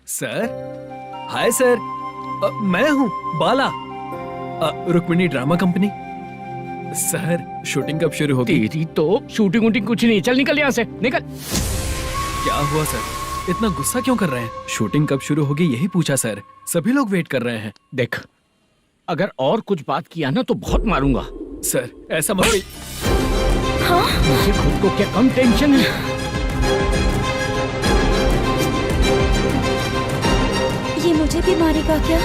सर, हाय सर, मैं हूँ Bala, Rukmini drama company. Sir shooting कब शुरू होगी? तेरी तो शूटिंग वूटिंग कुछ नहीं, चल निकल यहाँ से, निकल। क्या हुआ सर, इतना गुस्सा क्यों कर रहे हैं? शूटिंग कब शुरू होगी यही पूछा सर, सभी लोग वेट कर रहे हैं। देख, अगर और कुछ बात किया ना तो बहुत मारूंगा। सर ऐसा मत। हाँ? मुझे खुद को क्या कम टेंशन है? ये मुझे भी मारेगा क्या?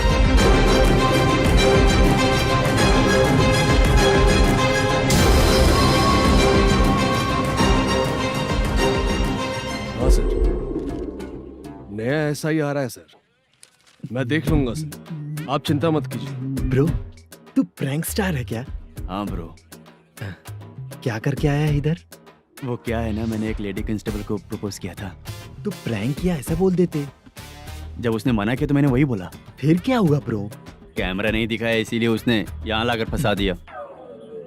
हाँ सर, नया ऐसा ही आ रहा है सर, मैं देख लूंगा सर, आप चिंता मत कीजिए। ब्रो, तू प्रैंक स्टार है क्या? हाँ ब्रो। क्या करके आया है इधर? वो क्या है ना, मैंने एक लेडी कांस्टेबल को प्रपोज किया था। तू प्रैंक किया ऐसा बोल देते। जब उसने मना किया तो मैंने वही बोला। फिर क्या हुआ ब्रो? कैमरा नहीं दिखाया इसीलिए उसने यहाँ लाकर फंसा दिया।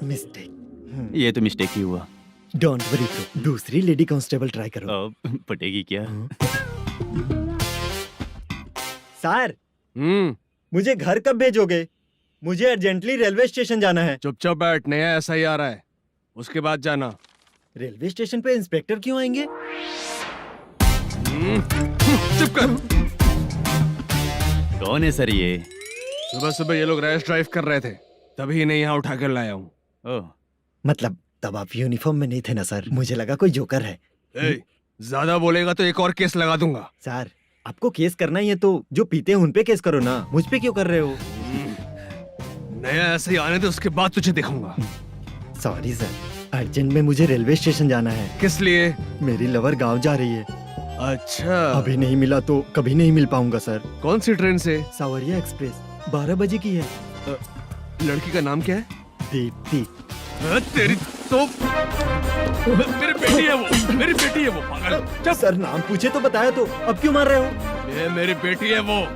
मिस्टेक। ये तो मिस्टेक ही हुआ। डोंट वरी ब्रो, दूसरी लेडी कांस्टेबल ट्राई करो। पटेगी क्या? सर, मुझे घर कब भेजोगे? मुझे अर्जेंटली रेलवे स्टेशन जाना है। चुपचाप बैठ, नया ऐसा ही आ रहा है, उसके बाद जाना। रेलवे स्टेशन पे इंस्पेक्टर क्यों आएंगे? चुप कर। कौन है सर ये? सुबह सुबह ये लोग रैश ड्राइव कर रहे थे, तभी इन्हें यहाँ उठा कर लाया हूँ। मतलब तब आप यूनिफॉर्म में नहीं थे ना सर, मुझे लगा कोई जोकर है। ज्यादा बोलेगा तो एक और केस लगा दूंगा। सर, आपको केस करना ही है तो जो पीते हैं उन पे केस करो ना, मुझ पे क्यों कर रहे हो? नया ऐसे ही आने दो, उसके बाद तुझे दिखाऊंगा। सॉरी सर, अर्जेंट में मुझे रेलवे स्टेशन जाना है। किस लिए? मेरी लवर गांव जा रही है। अच्छा, अभी नहीं मिला तो कभी नहीं मिल पाऊंगा सर। कौन सी ट्रेन से? सावरिया एक्सप्रेस, 12 बजे की है। लड़की का नाम क्या है? दीप्ति। तेरी तो मेरी बेटी है वो, मेरी बेटी है वो, पागल। सर नाम पूछे तो बताया तो, अब क्यों मार रहे हो? ये मेरी बेटी है वो।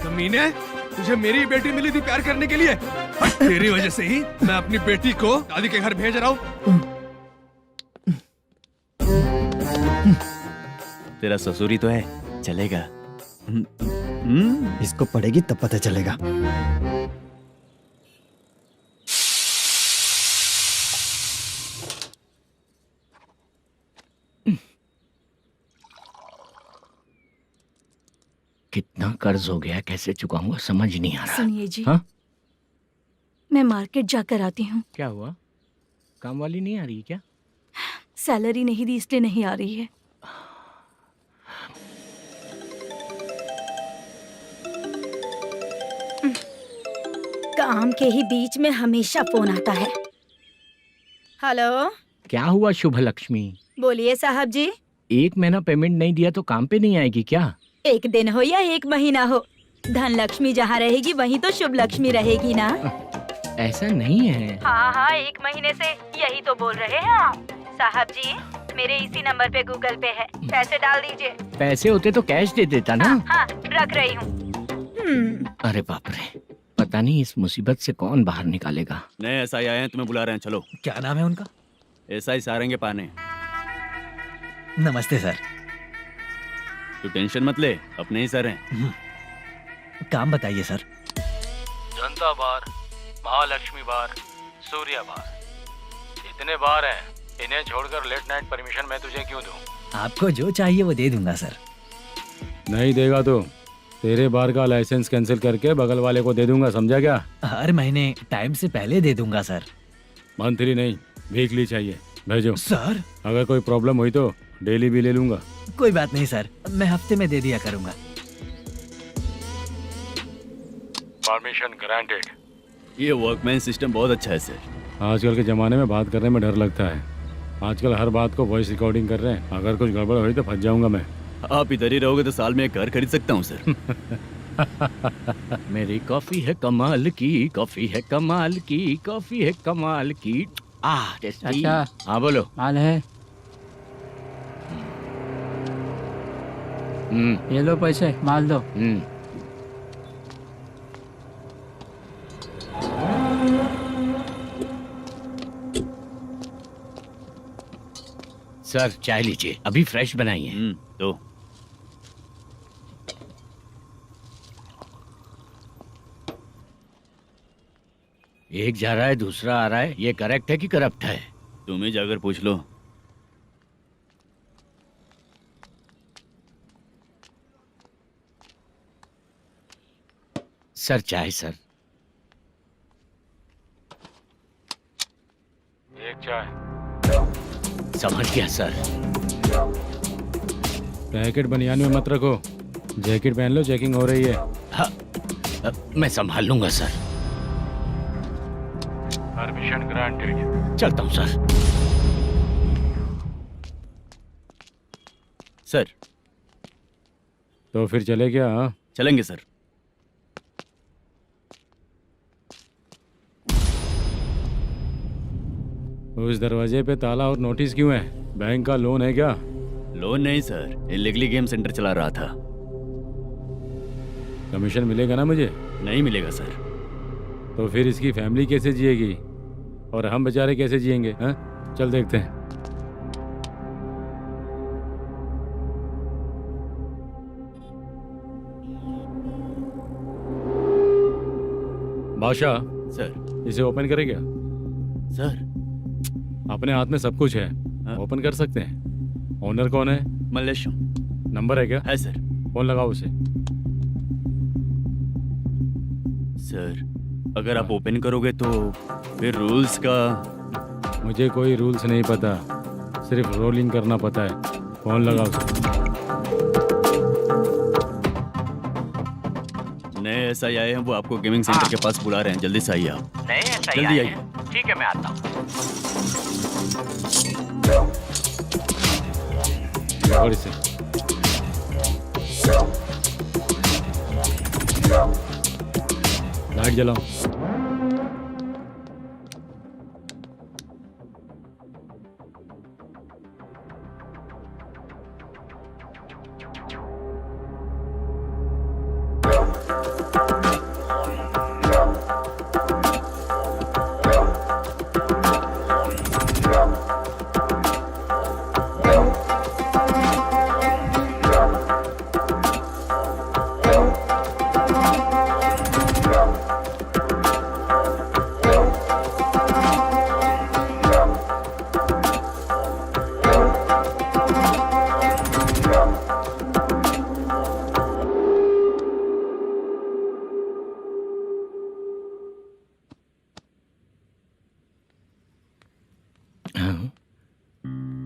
कमीने, तुझे मेरी बेटी मिली थी प्यार करने के लिए, तेरी वजह से ही मैं अपनी बेटी को दादी के घर भेज रहा हूँ। तेरा ससुरी तो है, चलेगा। इसको पड़ेगी तब पता चलेगा। कितना कर्ज हो गया, कैसे चुकाऊंगा समझ नहीं आ रहा। सुनिए जी, हाँ? मैं मार्केट जाकर आती हूँ। क्या हुआ, काम वाली नहीं आ रही क्या? सैलरी नहीं दी इसलिए नहीं आ रही है। काम के ही बीच में हमेशा फोन आता है। हेलो, क्या हुआ शुभ लक्ष्मी? बोलिए साहब जी। 1 महीना पेमेंट नहीं दिया तो काम पे नहीं आएगी क्या? 1 दिन हो या 1 महीना हो, धन लक्ष्मी जहाँ रहेगी वहीं तो शुभ लक्ष्मी रहेगी ना। ऐसा नहीं है। हाँ हाँ, 1 महीने से यही तो बोल रहे हैं आप। साहब जी, मेरे इसी नंबर पे गूगल पे है, पैसे डाल दीजिए। पैसे होते तो कैश दे देता ना। हाँ, रख रही हूँ। अरे बाप रे, पता नहीं इस मुसीबत से कौन बाहर निकालेगा। नए एसआई आए हैं, तुम्हें बुला रहे हैं, चलो। क्या नाम है उनका? एसआई सारंगे पाने। नमस्ते सर। तू टेंशन मत ले, अपने ही सर हैं। काम बताइए सर। जनता बार, महालक्ष्मी बार, सूर्या बार, इतने बार हैं, इन्हें छोड़कर लेट नाइट परमिशन मैं तुझे क्यों दूं? आपको जो चाहिए वो दे दूंगा सर। नहीं देगा तो तेरे बार का लाइसेंस कैंसिल करके बगल वाले को दे दूंगा, समझा क्या? हर महीने टाइम से पहले दे दूंगा सर। मंथली नहीं, वीकली चाहिए। भेजो। सर अगर कोई प्रॉब्लम हुई तो डेली भी ले लूंगा। कोई बात नहीं सर, मैं हफ्ते में दे दिया करूंगा। Permission granted. ये वर्कमैन सिस्टम बहुत अच्छा है सर। आजकल के ज़माने में बात करने में डर लगता है। आजकल हर बात को वॉइस रिकॉर्डिंग कर रहे हैं। अगर कुछ गड़बड़ हुई तो फंस जाऊंगा मैं। आप इधर ही रहोगे तो साल में एक घर खरीद सकता हूँ सर। मेरी कॉफी है कमाल की, कॉफी है कमाल की, कॉफी है कमाल की। टेस्टी। अच्छा। हाँ बोलो। माल है, ये लो पैसे, माल दो। सर चाय लीजिए, अभी फ्रेश बनाई है। तो एक जा रहा है दूसरा आ रहा है, ये करेक्ट है कि करप्ट है? तुम ही जाकर पूछ लो। सर चाय सर। एक चाय। समझ गया सर। पैकेट बनियान में मत रखो, जैकेट पहन लो, चेकिंग हो रही है। हाँ, मैं संभाल लूंगा सर। Permission granted. चलता हूँ सर। सर तो फिर चले क्या? हाँ? चलेंगे सर। उस दरवाजे पे ताला और नोटिस क्यों है? बैंक का लोन है क्या? लोन नहीं सर, इलीगली गेम सेंटर चला रहा था। कमीशन मिलेगा ना मुझे? नहीं मिलेगा सर। तो फिर इसकी फैमिली कैसे जिएगी और हम बेचारे कैसे जिएंगे? हाँ, चल देखते हैं। बादशाह सर। इसे ओपन करे क्या? सर अपने हाथ में सब कुछ है, ओपन कर सकते हैं। ओनर कौन है? मल्लेशम। नंबर है क्या? है सर। फोन लगाओ उसे। सर अगर आप ओपन करोगे तो फिर रूल्स का। मुझे कोई रूल्स नहीं पता, सिर्फ रोलिंग करना पता है। फोन लगाओ उसे। नए SI आए हैं, वो आपको गेमिंग सेंटर के पास बुला रहे हैं। जल्दी से आइए आप। नए SI जल्दी आए आइए। हैं? ठीक है मैं आता हूँ। पकड़ इसे। लाइट जलाओ।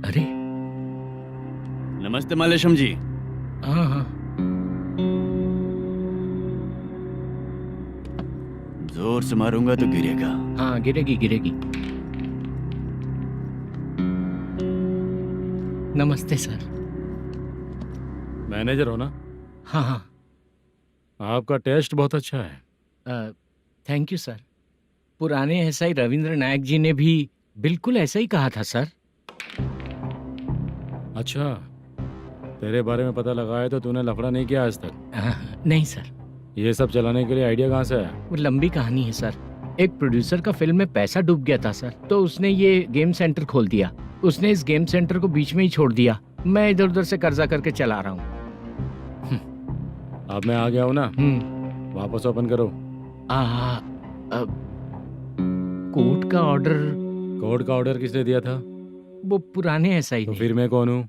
अरे नमस्ते मल्लेशम जी। हाँ हाँ। जोर से मारूंगा तो गिरेगा। हाँ गिरेगी गिरेगी। नमस्ते सर। मैनेजर हो ना? हाँ हाँ। आपका टेस्ट बहुत अच्छा है। Thank you sir. पुराने SI रविंद्र नायक जी ने भी बिल्कुल ऐसा ही कहा था सर। अच्छा, तेरे बारे में पता लगा है तो तूने लफड़ा नहीं किया आज तक? नहीं सर। ये सब चलाने के लिए आइडिया कहाँ से आया? वो लंबी कहानी है सर। एक प्रोड्यूसर का फिल्म में पैसा डूब गया था सर, तो उसने ये गेम सेंटर खोल दिया। उसने इस गेम सेंटर को बीच में ही छोड़ दिया। मैं इधर उधर से कर्जा करके चला रहा हूँ। अब मैं आ गया हूँ ना, वापस ओपन करो। कोर्ट का ऑर्डर। कोर्ट का ऑर्डर किसने दिया था? वो पुराने एसआई तो ने। फिर मैं कौन हूँ?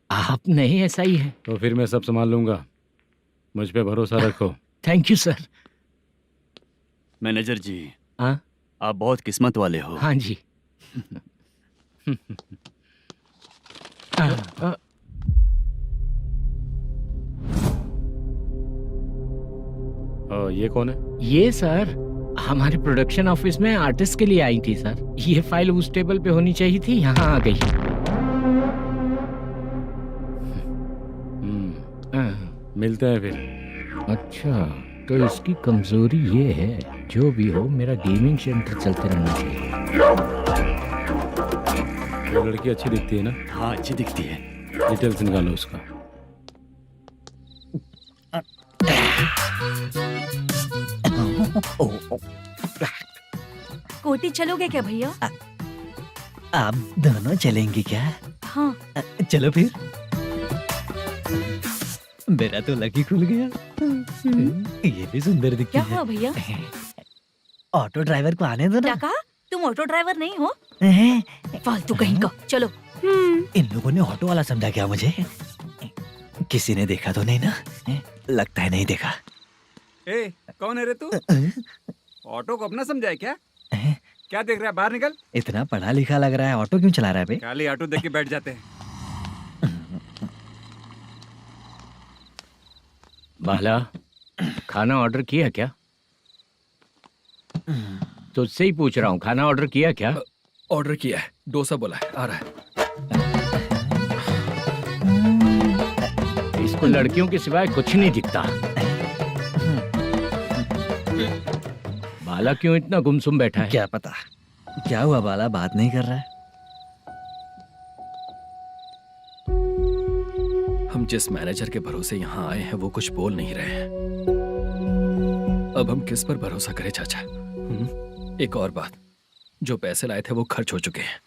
आप नए एसआई हैं। तो फिर मैं सब संभाल लूंगा, मुझ पे भरोसा रखो। Thank you sir. मैनेजर जी, हाँ आप बहुत किस्मत वाले हो। हाँ जी। ये कौन है? ये सर हमारे प्रोडक्शन ऑफिस में आर्टिस्ट के लिए आई थी सर। ये फाइल उस टेबल पे होनी चाहिए थी, यहाँ आ गई। मिलते हैं फिर। अच्छा, तो इसकी कमजोरी ये है, जो भी हो मेरा गेमिंग सेंटर चलते रहना चाहिए। वो लड़की अच्छी दिखती है ना? हाँ, अच्छी दिखती है। डिटेल्स निकालो उसका। कोटी चलोगे क्या भैया? आप दोनों चलेंगे क्या? हाँ। चलो फिर। मेरा तो लकी खुल गया। ये भी सुंदर दिखती क्या है। हुआ भैया? ऑटो ड्राइवर को आने दो क्या ना। कहा? तुम ऑटो ड्राइवर नहीं हो? हैं? फालतू कहीं का। चलो। इन लोगों ने ऑटो वाला समझा क्या मुझे? किसी ने देखा तो नहीं ना? लगता है नहीं देखा। ए, कौन है रे तू? ऑटो को अपना समझा है क्या? क्या देख रहा है? बाहर निकल। इतना पढ़ा लिखा लग रहा है, ऑटो क्यों चला रहा है बे? खाली ऑटो देख के बैठ जाते हैं। बाला, खाना ऑर्डर किया क्या? तुझसे ही पूछ रहा हूँ, खाना ऑर्डर किया क्या? ऑर्डर किया है, डोसा बोला है, आ रहा है। इसको लड़कियों के सिवाय कुछ नहीं दिखता। बाला क्यों इतना गुमसुम बैठा है? क्या पता क्या हुआ, बाला बात नहीं कर रहा है। हम जिस मैनेजर के भरोसे यहाँ आए हैं वो कुछ बोल नहीं रहे हैं। अब हम किस पर भरोसा करें चाचा? एक और बात, जो पैसे लाए थे वो खर्च हो चुके हैं।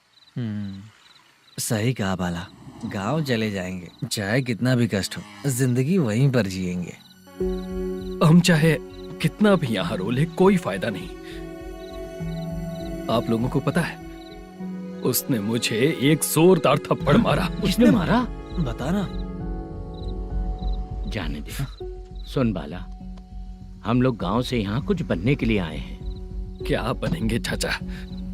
सही कहा बाला, गांव चले जाएंगे, चाहे कितना भी कष्ट हो, जिंदगी वहीं पर जिएंगे। हम चाहे कितना भी यहाँ रो ले, कोई फायदा नहीं। आप लोगों को पता है, उसने मुझे एक जोरदार थप्पड़ मारा। उसने मारा? बता ना। जाने दे। सुन बाला, हम लोग गांव से यहाँ कुछ बनने के लिए आए हैं। क्या बनेंगे चाचा?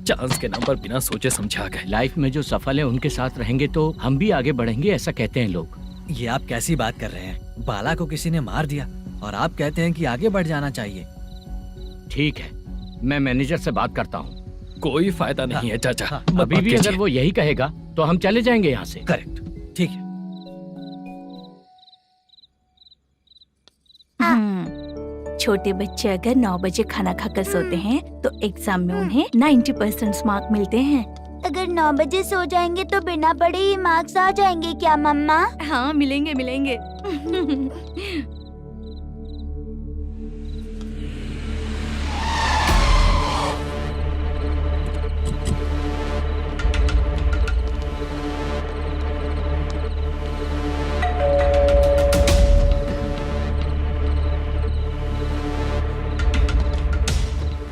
चांस के नाम पर बिना सोचे समझे आ गए। लाइफ में जो सफल है उनके साथ रहेंगे तो हम भी आगे बढ़ेंगे, ऐसा कहते हैं लोग। ये आप कैसी बात कर रहे हैं? बाला को किसी ने मार दिया और आप कहते हैं कि आगे बढ़ जाना चाहिए। ठीक है, मैं मैनेजर से बात करता हूँ। कोई फायदा नहीं है चाचा। अभी भी अगर वो यही कहेगा तो हम चले जाएंगे यहाँ से। करेक्ट, ठीक है। छोटे बच्चे अगर 9 बजे खाना खाकर सोते हैं तो एग्जाम में उन्हें 90% मार्क मिलते हैं। अगर 9 बजे सो जाएंगे तो बिना पढ़े ही मार्क्स आ जाएंगे क्या मम्मा? हाँ, मिलेंगे मिलेंगे।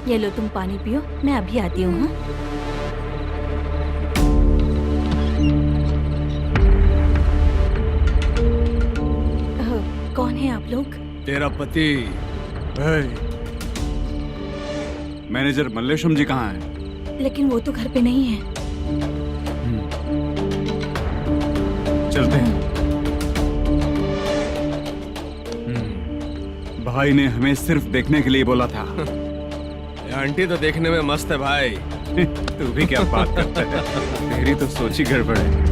ये लो, तुम पानी पियो, मैं अभी आती हूँ। हाँ? कौन है आप लोग? तेरा पति। मैनेजर मल्लेशम जी कहाँ हैं? लेकिन वो तो घर पे नहीं है। चलते हैं। भाई ने हमें सिर्फ देखने के लिए बोला था। आंटी तो देखने में मस्त है भाई। तू भी क्या बात करता है? तेरी तो सोच ही गड़बड़ है।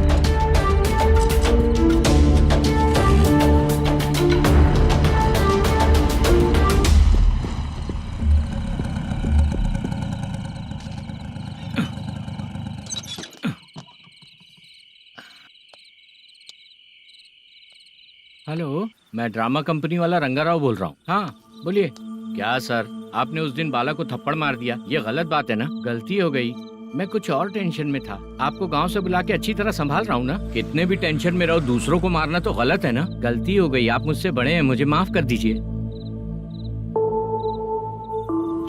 हेलो, मैं ड्रामा कंपनी वाला रंगाराव बोल रहा हूँ। हाँ बोलिए। क्या सर, आपने उस दिन बाला को थप्पड़ मार दिया, ये गलत बात है ना? गलती हो गई, मैं कुछ और टेंशन में था। आपको गांव से बुला के अच्छी तरह संभाल रहा हूँ ना। कितने भी टेंशन में रहो, दूसरों को मारना तो गलत है ना। गलती हो गई, आप मुझसे बड़े हैं, मुझे माफ कर दीजिए।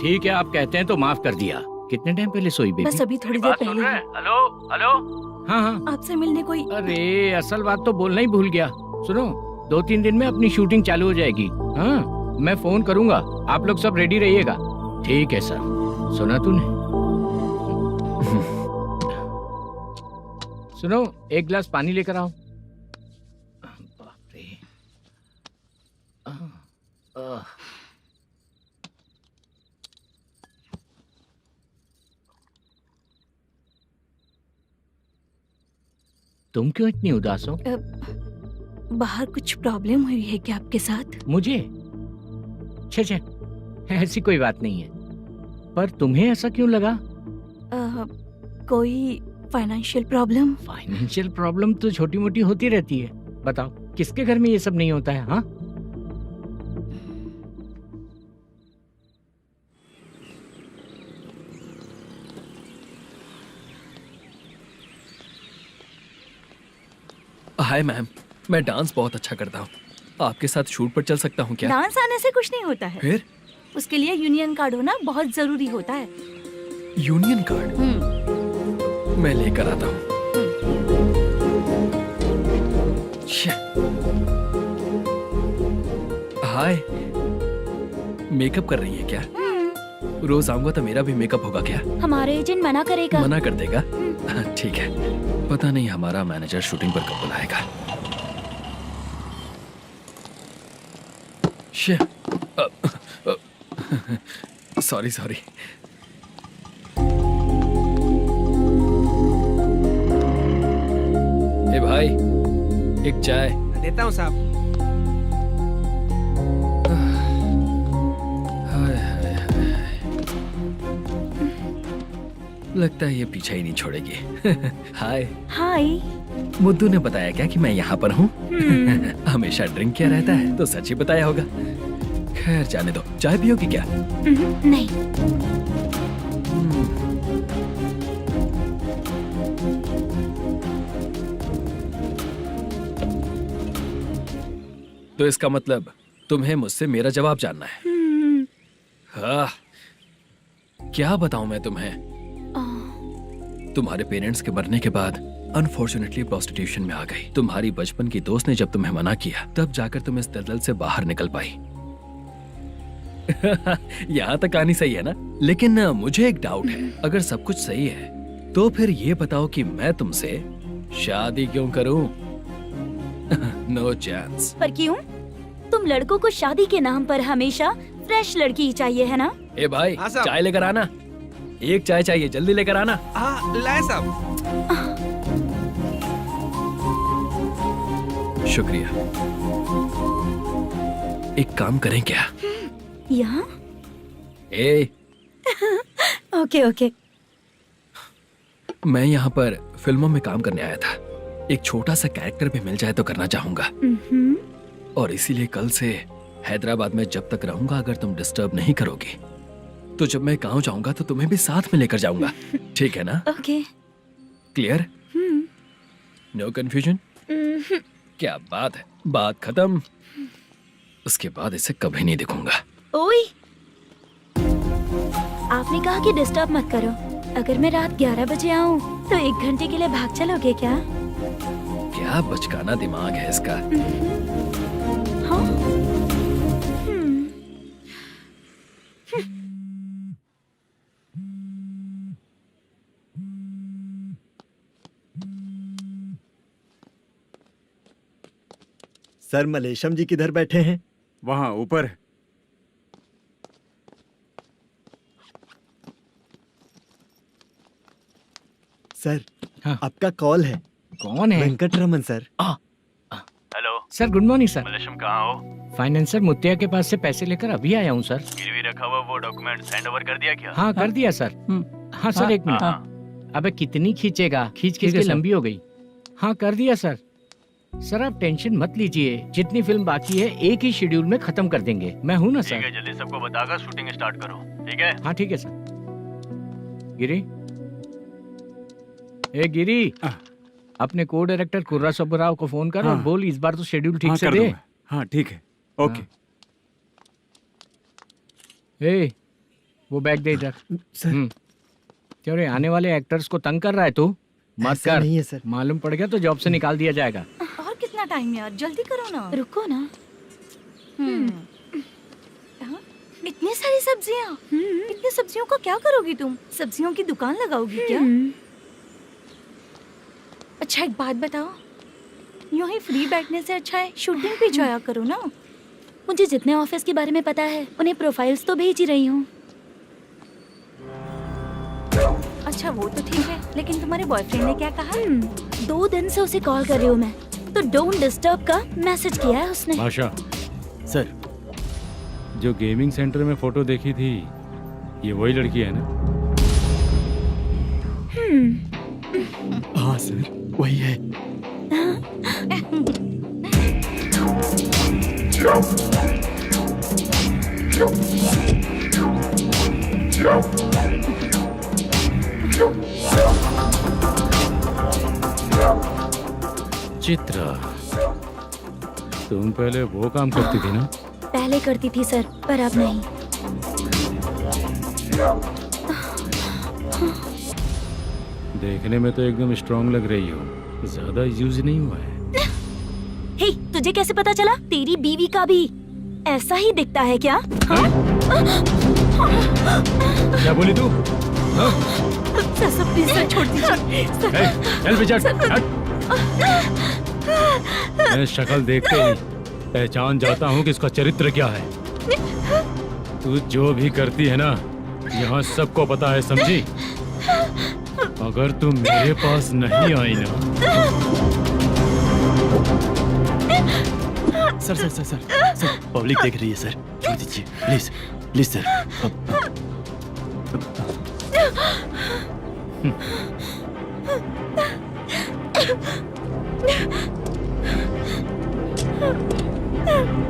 ठीक है, आप कहते हैं तो माफ कर दिया। कितने टाइम पहले सोई बेबी? बस अभी थोड़ी देर पहले। हेलो हेलो हाँ हाँ। आपसे मिलने कोई। अरे असल बात तो बोलना ही भूल गया। सुनो, 2-3 दिन में अपनी शूटिंग चालू हो जाएगी। हाँ, मैं फोन करूंगा, आप लोग सब रेडी रहिएगा। ठीक है सर। सुना तूने? सुनो, एक गिलास पानी लेकर आओ। बाप रे। तुम क्यों इतनी उदास हो? बाहर कुछ प्रॉब्लम हुई है क्या आपके साथ? मुझे? छे, ऐसी कोई बात नहीं है। पर तुम्हें ऐसा क्यों लगा? कोई फाइनेंशियल प्रॉब्लम? फाइनेंशियल प्रॉब्लम तो छोटी मोटी होती रहती है। बताओ, किसके घर में ये सब नहीं होता है? हाँ, हाय मैम, मैं डांस बहुत अच्छा करता हूँ। आपके साथ शूट पर चल सकता हूँ क्या? डांस आने से कुछ नहीं होता है। फिर? उसके लिए यूनियन कार्ड होना बहुत जरूरी होता है। Union card? मैं लेकर आता हूँ। हाय, मेकअप कर रही है क्या? रोज आऊंगा तो मेरा भी मेकअप होगा क्या? हमारे एजेंट मना करेगा। मना कर देगा? ठीक है, पता नहीं हमारा मैनेजर शूटिंग पर कब बुलाएगा। सॉरी। ए भाई, एक चाय। देता हूँ साहब। लगता है ये पीछा ही नहीं छोड़ेगी। हाय। हाय। मुद्दू ने बताया क्या कि मैं यहाँ पर हूँ? हमेशा ड्रिंक किया रहता है तो सच ही बताया होगा। खैर जाने दो, चाय पियोगी क्या? नहीं। तो इसका मतलब तुम्हें मुझसे मेरा जवाब जानना है? हाँ, क्या बताऊं मैं तुम्हें? तुम्हारे पेरेंट्स के मरने के बाद अनफॉर्चुनेटली प्रोस्टिट्यूशन में आ गई। तुम्हारी बचपन की दोस्त ने जब तुम्हें मना किया, तब जाकर तुम इस दलदल से बाहर निकल पाई। यहाँ तक कहानी सही है ना? लेकिन मुझे एक डाउट है। अगर सब कुछ सही है तो फिर ये बताओ कि मैं तुमसे शादी क्यों करूं? No chance. पर क्यों? तुम लड़कों को शादी के नाम पर हमेशा फ्रेश लड़की ही चाहिए, है ना? ए भाई, चाय लेकर आना। एक चाय चाहिए, जल्दी लेकर आना। हाँ, लाए साहब। शुक्रिया। एक काम करें क्या? यहाँ? ए, ओके। मैं यहाँ पर फिल्मों में काम करने आया था। एक छोटा सा कैरेक्टर भी मिल जाए तो करना चाहूंगा। और इसीलिए कल से हैदराबाद में जब तक रहूंगा, अगर तुम डिस्टर्ब नहीं करोगी तो जब मैं गांव जाऊंगा तो तुम्हें भी साथ में लेकर जाऊंगा। ठीक है ना? ओके। क्लियर? No confusion? क्या बात है, बात खत्म। उसके बाद इसे कभी नहीं दिखूंगा। ओए, आपने कहा कि डिस्टर्ब मत करो। अगर मैं रात 11 बजे आऊँ तो 1 घंटे के लिए भाग चलोगे क्या? क्या बचकाना दिमाग है इसका। हाँ? सर, मलेशम जी किधर बैठे हैं? वहाँ ऊपर। सर, हाँ। आपका कॉल है। कौन है? Venkataraman sir. Hello sir, good morning sir. Malesham, कहाँ हो? फाइनेंसर मुत्तिया के पास से पैसे लेकर अभी आया हूँ सर। गिरवी रखा हुआ वो डॉक्यूमेंट हैंड ओवर कर दिया क्या? हाँ, कर दिया सर। हाँ सर, 1 मिनट। अबे कितनी खींचेगा? खींच के लंबी हो गई। हाँ, कर दिया सर। सर, आप टेंशन मत लीजिए। जितनी फिल्म बाकी है एक ही शेड्यूल में खत्म कर देंगे। मैं हूँ ना सर। ठीक है, जल्दी सबको बताकर शूटिंग स्टार्ट करो। ठीक है? हाँ ठीक है सर। गिरी, ए गिरी, अपने को डायरेक्टर कुर्रा सुब्बराव को फोन कर और बोल इस बार तो शेड्यूल ठीक से दे। हाँ ठीक है, ओके। ए, वो बैग दे इधर। क्यों रे, आने वाले एक्टर्स को तंग कर रहा है तू? मत ऐसा कर। नहीं है सर। मालूम पड़ गया तो जॉब से निकाल दिया जाएगा। और कितना टाइम यार, जल्दी करो ना। रुको ना। हाँ? इतनी सारी सब्जियाँ, इतनी सब्जियों का क्या करोगी तुम? सब्जियों की दुकान लगाओगी क्या? अच्छा एक बात बताओ, यूं ही फ्री बैठने से अच्छा है शूटिंग पे जाया करो ना। मुझे जितने ऑफिस के बारे में पता है उन्हें प्रोफाइल्स तो भेज ही रही हूँ। अच्छा वो तो ठीक है, लेकिन तुम्हारे बॉयफ्रेंड ने क्या कहा? 2 दिन से उसे कॉल कर रही हूँ मैं, तो डोंट डिस्टर्ब का मैसेज किया है उसने। माशा, सर जो गेमिंग सेंटर में फोटो देखी थी, ये वही लड़की है ना? हाँ सर, वही है। चित्रा, तुम पहले वो काम करती थी ना? पहले करती थी सर, पर अब नहीं। देखने में तो एकदम स्ट्रांग लग रही हो, ज्यादा यूज नहीं हुआ है। हे, तुझे कैसे पता चला? तेरी बीवी का भी ऐसा ही दिखता है क्या? हाँ? क्या बोली तू? सर प्लीज सर, छोड़ दीजिए। चल बेटा, मैं शक्ल देखते ही पहचान जाता हूँ कि इसका चरित्र क्या है। तू जो भी करती है ना, यहाँ सबको पता है, समझी? अगर तू मेरे पास नहीं आई ना। सर पब्लिक देख रही है सर, छोड़ दीजिए please please sir.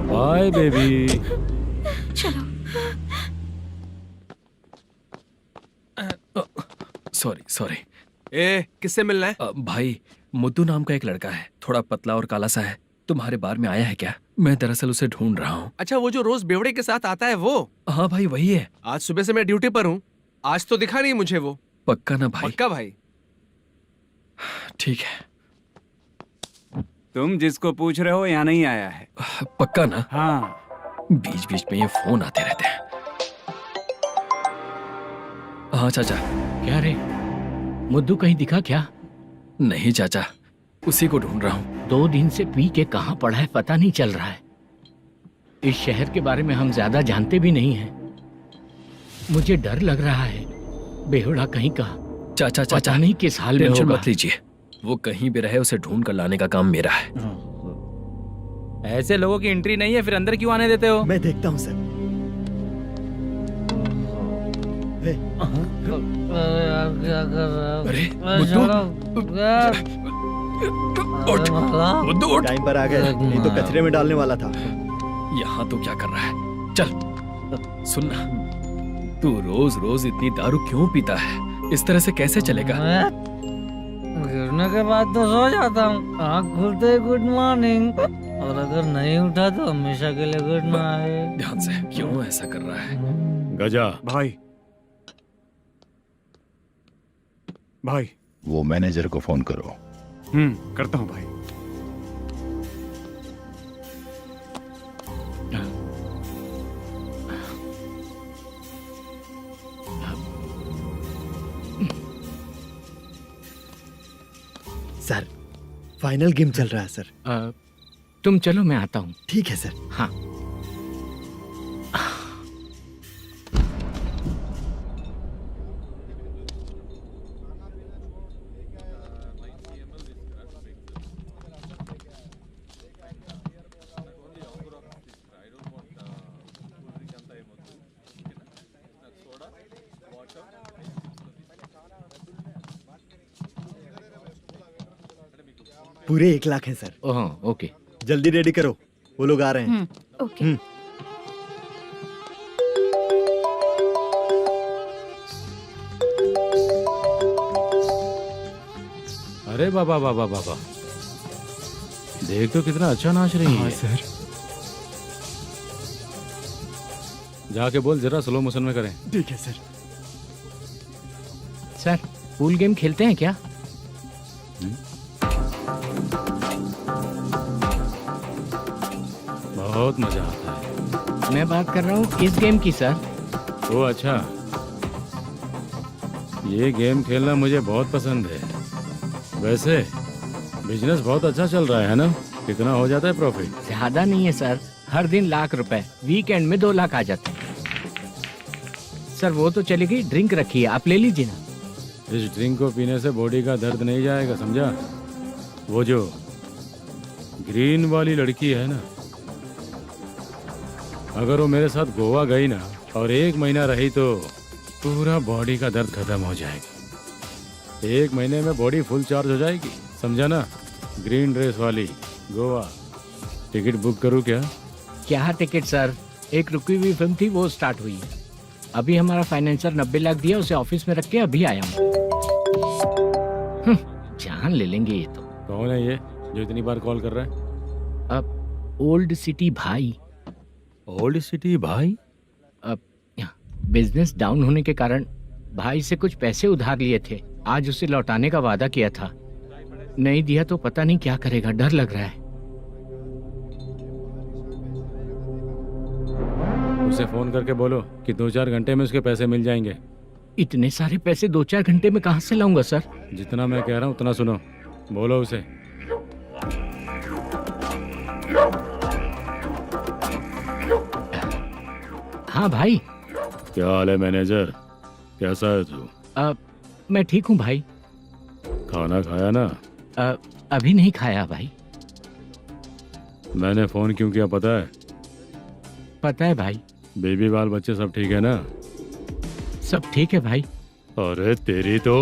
Bye baby. चलो। Sorry sorry. ए, किससे मिलना है? भाई, मुद्दू नाम का एक लड़का है, थोड़ा पतला और काला सा है। तुम्हारे बार में आया है क्या? मैं दरअसल उसे ढूंढ रहा हूँ। अच्छा, वो जो रोज बेवड़े के साथ आता है वो? हाँ भाई, वही है। आज सुबह से मैं ड्यूटी पर हूँ, आज तो दिखा नहीं मुझे वो। पक्का ना भाई? पक्का भाई। ठीक है। तुम जिसको पूछ रहे हो यहाँ नहीं आया है? पक्का ना? हाँ। बीच बीच में ये फोन आते रहते हैं। हाँ चाचा। क्या रे, मुद्दू कहीं दिखा क्या? नहीं चाचा, उसी को ढूंढ रहा हूँ। 2 दिन से पी के कहाँ पड़ा है पता नहीं चल रहा है। इस शहर के बारे में हम ज्यादा जानते भी नहीं हैं। मुझे डर लग रहा है, बेहुड़ा कहीं का। चाचा पता नहीं किस हाल में टेंशन होगा। मत लीजिए, वो कहीं भी रहे उसे ढूंढ कर लाने का काम मेरा है। ऐसे लोगों की एंट्री नहीं है, फिर अंदर क्यों आने देते हो? मैं देखता हूँ सर। अरे मुद्दू उठ। टाइम पर आ गए, नहीं तो कचरे में डालने वाला था। यहाँ तो क्या कर रहा है? चल सुनना, तू रोज रोज इतनी दारू क्यों पीता है? इस तरह से कैसे चलेगा? गिरने के बाद तो सो जाता हूँ, आँख खुलते ही गुड मॉर्निंग, और अगर नहीं उठा तो हमेशा के लिए गुड नाइट। ध्यान से, क्यों ऐसा कर रहा है? गजा भाई, भाई वो मैनेजर को फोन करो। करता हूँ भाई। सर फाइनल गेम चल रहा है सर। तुम चलो, मैं आता हूँ। ठीक है सर। हाँ। पूरे 1 लाख हैं सर। ओह, ओके। जल्दी रेडी करो, वो लोग आ रहे हैं। ओके। अरे बाबा बाबा बाबा, देख तो कितना अच्छा नाच रही है। सर। जाके बोल जरा स्लो मोशन में करें। ठीक है सर। सर, पूल गेम खेलते हैं क्या? बहुत मजा आता है। मैं बात कर रहा हूँ इस गेम की सर। ओ अच्छा, ये गेम खेलना मुझे बहुत पसंद है। वैसे बिजनेस बहुत अच्छा चल रहा है ना? कितना हो जाता है प्रॉफिट? ज्यादा नहीं है सर, हर दिन लाख रुपए, वीकेंड में 2 लाख आ जाते हैं। सर वो तो चलेगी, ड्रिंक रखी है, आप ले लीजिए ना। इस ड्रिंक को पीने से बॉडी का दर्द नहीं जाएगा, समझा? वो जो ग्रीन वाली लड़की है ना, अगर वो मेरे साथ गोवा गई ना और 1 महीना रही तो पूरा बॉडी का दर्द खत्म हो जाएगा। 1 महीने में बॉडी फुल चार्ज हो जाएगी, समझा ना? ग्रीन ड्रेस वाली गोवा। टिकट बुक करूँ क्या? क्या टिकट सर, एक रुकी हुई फिल्म थी वो स्टार्ट हुई है। अभी हमारा फाइनेंसर 90 लाख दिया, उसे ऑफिस में रख के अभी आया हूँ। जान ले लेंगे ये तो। कौन है ये जो इतनी बार कॉल कर रहा है? अब ओल्ड सिटी भाई। ओल्ड सिटी भाई? अब बिजनेस डाउन होने के कारण भाई से कुछ पैसे उधार लिए थे, आज उसे लौटाने का वादा किया था। नहीं दिया तो पता नहीं क्या करेगा, डर लग रहा है। उसे फोन करके बोलो कि 2-4 घंटे में उसके पैसे मिल जाएंगे। इतने सारे पैसे 2-4 घंटे में कहाँ से लाऊंगा सर? जितना मैं कह रहा हूँ उतना सुनो, बोलो उसे। हाँ भाई। क्या हाल है मैनेजर, कैसा है तू? मैं ठीक हूँ भाई। खाना खाया ना? अभी नहीं खाया भाई। मैंने फोन क्यों किया पता है? पता है भाई। बेबी बाल बच्चे सब ठीक है ना? सब ठीक है भाई। अरे तेरी तो,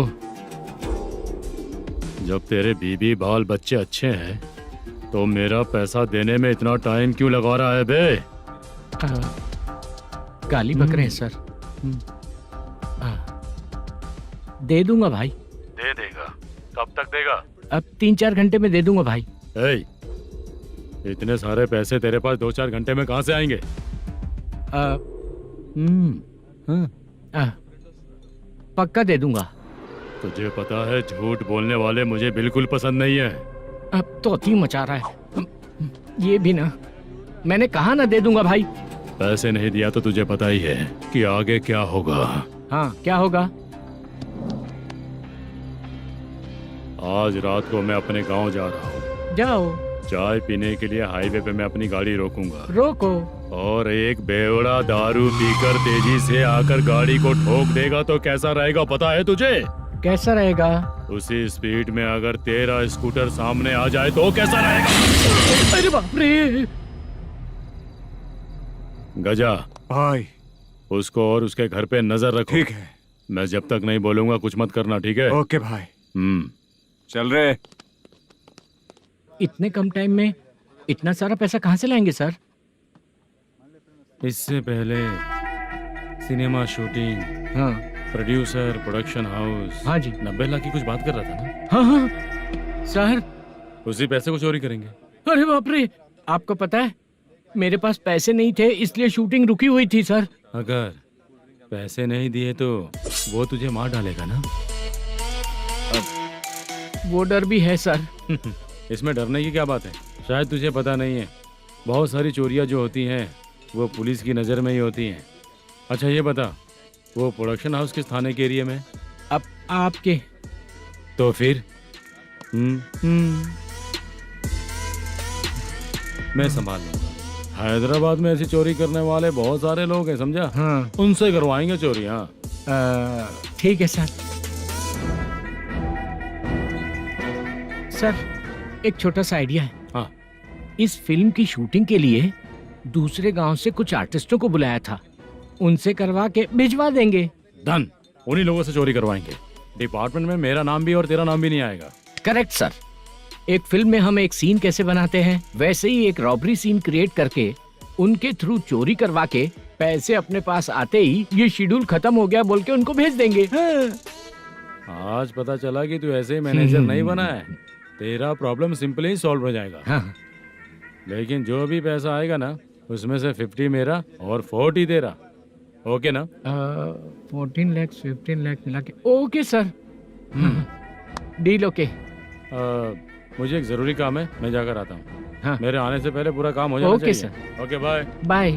जब तेरे बीबी बाल बच्चे अच्छे हैं तो मेरा पैसा देने में इतना टाइम क्यों लगा रहा है बे? गाली बक रहे हैं सर। दे दूंगा भाई। दे देगा? कब तक देगा? अब 3-4 घंटे में दे दूंगा भाई। इतने सारे पैसे तेरे पास 2-4 घंटे में कहाँ से आएंगे? पक्का दे दूंगा। तुझे पता है झूठ बोलने वाले मुझे बिल्कुल पसंद नहीं है। अब तो अति मचा रहा है ये भी ना। मैंने कहा ना दे दूंगा भाई। पैसे नहीं दिया तो तुझे पता ही है कि आगे क्या होगा। हाँ क्या होगा? आज रात को मैं अपने गांव जा रहा हूँ। जाओ। चाय पीने के लिए हाईवे पे मैं अपनी गाड़ी रोकूंगा। रोको। और एक बेवड़ा दारू पीकर तेजी से आकर गाड़ी को ठोक देगा तो कैसा रहेगा पता है तुझे? कैसा रहेगा? उसी स्पीड में अगर तेरा स्कूटर सामने आ जाए तो कैसा रहेगा? अरे बाप रे। गजा भाई, उसको और उसके घर पे नजर रखो। ठीक है। मैं जब तक नहीं बोलूंगा कुछ मत करना, ठीक है? ओके भाई। चल रहे। इतने कम टाइम में इतना सारा पैसा कहाँ से लाएंगे सर? इससे पहले सिनेमा शूटिंग, हाँ, प्रोड्यूसर, प्रोडक्शन हाउस। हाँ जी। 90 लाख की कुछ बात कर रहा था ना? हाँ हाँ सर। उसी पैसे को चोरी करेंगे। अरे बाप रे, आपको पता है मेरे पास पैसे नहीं थे इसलिए शूटिंग रुकी हुई थी सर। अगर पैसे नहीं दिए तो वो तुझे मार डालेगा ना? वो डर भी है सर। इसमें डरने की क्या बात है? शायद तुझे पता नहीं है, बहुत सारी चोरियां जो होती हैं वो पुलिस की नज़र में ही होती हैं। अच्छा ये बता, वो प्रोडक्शन हाउस किस थाने के एरिया में? अब आपके। तो फिर मैं संभाल लूंगा। हैदराबाद में ऐसी चोरी करने वाले बहुत सारे लोग हैं, समझा? हाँ। उनसे करवाएंगे चोरी। हाँ ठीक है सर। सर एक छोटा सा आइडिया है। हाँ। इस फिल्म की शूटिंग के लिए दूसरे गांव से कुछ आर्टिस्टों को बुलाया था, उनसे करवा के भिजवा देंगे। डन, उन्हीं लोगों से चोरी करवाएंगे। डिपार्टमेंट में मेरा नाम भी और तेरा नाम भी नहीं आएगा। Correct sir. एक फिल्म में हम एक सीन कैसे बनाते हैं वैसे ही एक रॉबरी सीन क्रिएट करके उनके थ्रू चोरी करवा के पैसे अपने पास आते ही ये शेड्यूल खत्म हो गया बोल के उनको भेज देंगे। आज पता चला कि तू ऐसे ही मैनेजर नहीं बना है। तेरा प्रॉब्लम सिंपली ही सॉल्व हो जाएगा। हाँ। लेकिन जो भी पैसा आएगा ना उसमें से 50 मेरा और 40 तेरा। ओके ना? 14 लाख 15 लाख मिला के। Okay sir. Deal okay. मुझे एक जरूरी काम है, मैं जाकर आता हूँ। हाँ। मेरे आने से पहले पूरा काम हो जाना ओके चाहिए। Okay bye. Bye.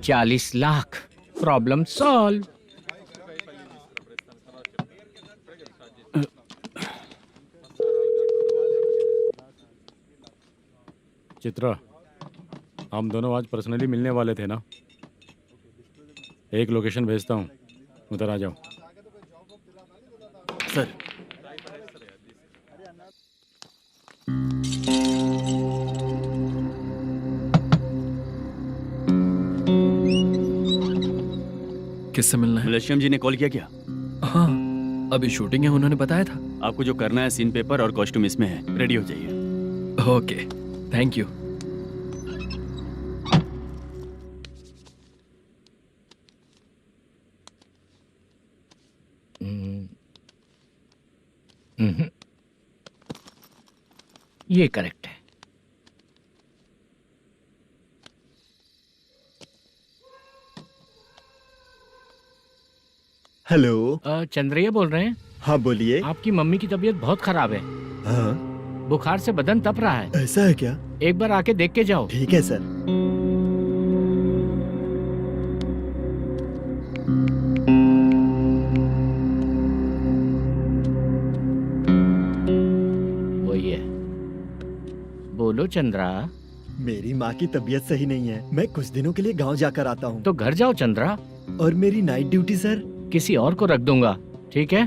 40 lakh, problem solve. Chitra, हम दोनों आज पर्सनली मिलने वाले थे ना? एक लोकेशन भेजता हूँ, उधर आ जाओ। सर, किससे मिलना है? मलेशियम जी ने कॉल किया क्या? हाँ, अभी शूटिंग है, उन्होंने बताया था। आपको जो करना है, सीन पेपर और कॉस्ट्यूम इसमें है, रेडी हो जाइए। Okay, thank you. ये करेक्ट है। हेलो। चंद्रैया बोल रहे हैं? हाँ बोलिए। आपकी मम्मी की तबीयत बहुत खराब है। हाँ। बुखार से बदन तप रहा है। ऐसा है क्या? एक बार आके देख के जाओ। ठीक है सर। वही है। बोलो चंद्रा। मेरी माँ की तबीयत सही नहीं है, मैं कुछ दिनों के लिए गांव जाकर आता हूँ। तो घर जाओ चंद्रा। और मेरी नाइट ड्यूटी सर? किसी और को रख दूंगा, ठीक है?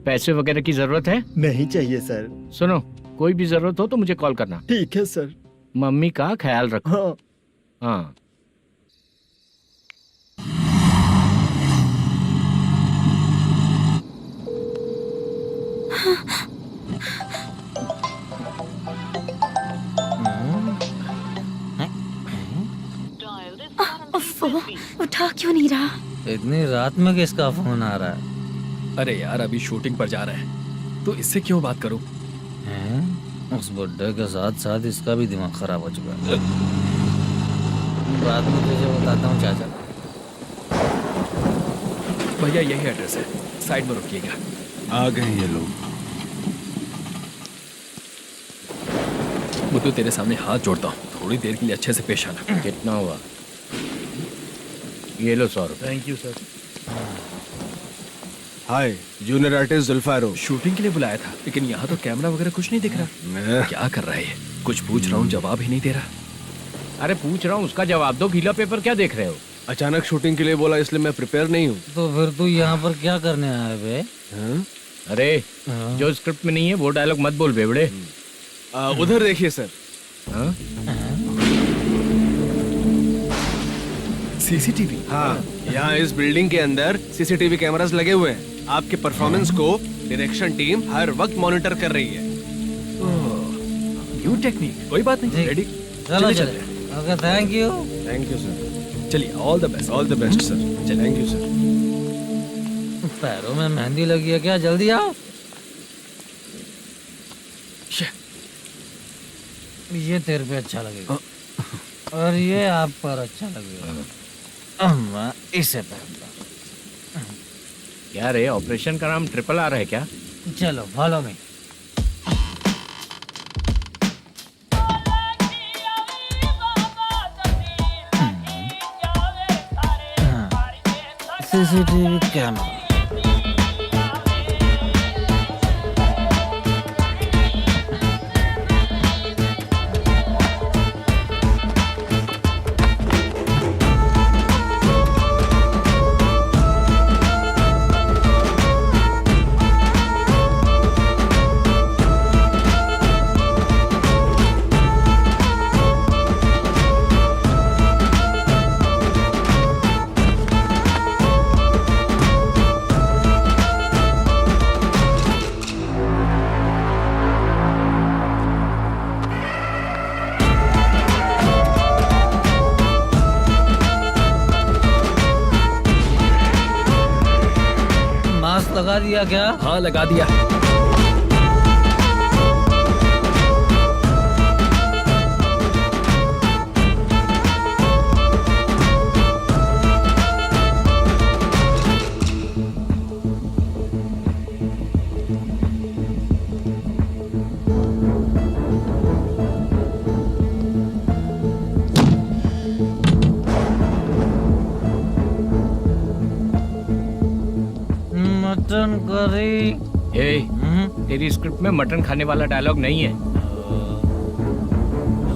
पैसे वगैरह की जरूरत है? नहीं चाहिए सर। सुनो, कोई भी जरूरत हो तो मुझे कॉल करना। ठीक है सर। मम्मी का ख्याल रखो। हाँ। हाँ। उठा क्यों नहीं रहा? इतनी रात में किसका फोन आ रहा है? अरे यार, अभी शूटिंग पर जा रहे हैं, तो इससे क्यों बात करूं? उस बुड्ढे के साथ साथ इसका भी दिमाग खराब हो चुका है। रात में तुझे बताता हूँ चाचा। भैया यही एड्रेस है, साइड में रुकिएगा। आ गए ये लोग। बुद्धू, तेरे सामने हाथ जोड़ता हूँ, थोड़ी देर के लिए अच्छे से पेश आना। कितना हुआ? ये लो 100 रुपए। Thank you sir. Hi, junior artist Zulfar हो। शूटिंग के लिए बुलाया था, लेकिन यहाँ तो कैमरा वगैरह कुछ नहीं दिख रहा। क्या कर रहा है ये? कुछ पूछ रहा हूँ, जवाब ही नहीं दे रहा। अरे पूछ रहा हूँ, उसका जवाब दो। गीला पेपर क्या देख रहे हो? अचानक शूटिंग के लिए बोला, इसलिए मैं प्रिपेयर नहीं हूँ। तो फिर तू यहाँ पर क्या करने आया बे? अरे जो स्क्रिप्ट में नहीं है वो डायलॉग मत बोल बेवड़े। उधर देखिए सर। सीसीटीवी? हाँ, यहाँ इस बिल्डिंग के अंदर सीसीटीवी कैमरास लगे हुए हैं। आपके परफॉर्मेंस को डायरेक्शन टीम हर वक्त मॉनिटर कर रही है। न्यू टेक्निक, कोई बात नहीं। रेडी? चलो चले। Okay, thank you. Thank you sir. चलिए, all the best. All the best sir. Thank you sir. पैरों में मेहंदी लगी है क्या? जल्दी आओ। ये तेरे पे अच्छा लगेगा और ये आप पर अच्छा लगेगा। मैं इसे पहनता। क्या रे, ऑपरेशन का नाम ट्रिपल आर है क्या? चलो फॉलो मी। CCTV camera. लगा दिया क्या? हाँ, लगा दिया। Mutton curry. तेरी स्क्रिप्ट में मटन खाने वाला डायलॉग नहीं है।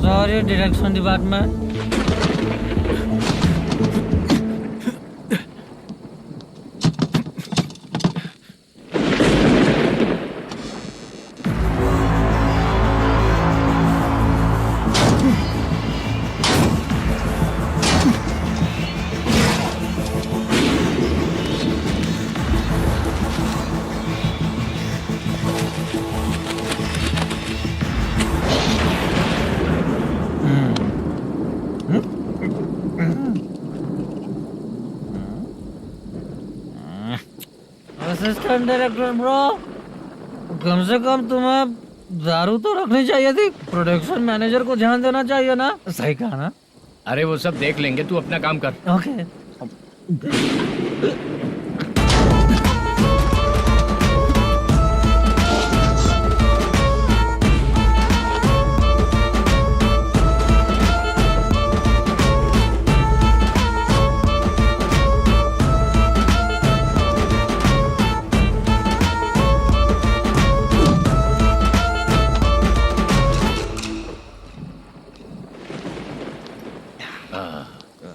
Sorry direction department. Assistant director bro, कम से कम तुम्हें दारू तो रखनी चाहिए थी। प्रोडक्शन मैनेजर को ध्यान देना चाहिए ना। सही कहा ना? अरे वो सब देख लेंगे, तू अपना काम कर। ओके।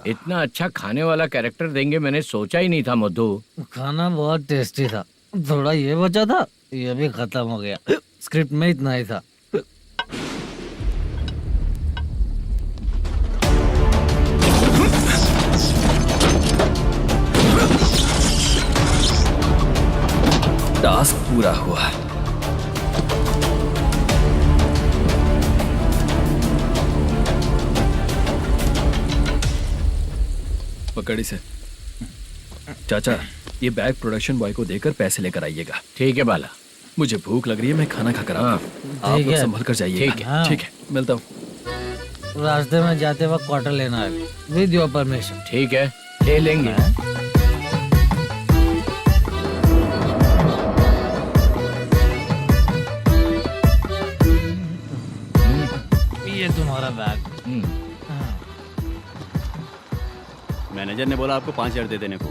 इतना अच्छा खाने वाला कैरेक्टर देंगे मैंने सोचा ही नहीं था मधु। खाना बहुत टेस्टी था। थोड़ा ये बचा था, ये भी खत्म हो गया। स्क्रिप्ट में इतना ही था। टास्क पूरा हुआ। पकड़ी से चाचा, ये बैग प्रोडक्शन बॉय को देकर पैसे लेकर आइएगा। ठीक है बाला। मुझे भूख लग रही है, मैं खाना खाकर आता हूँ। आप लोग संभल कर जाइए। ठीक है। ठीक है, मिलता हूँ। रास्ते में जाते वक्त क्वार्टर लेना है विद योर परमिशन। ठीक है, ले लेंगे। ये तुम्हारा बैग। मैनेजर ने बोला आपको 5,000 दे देने को।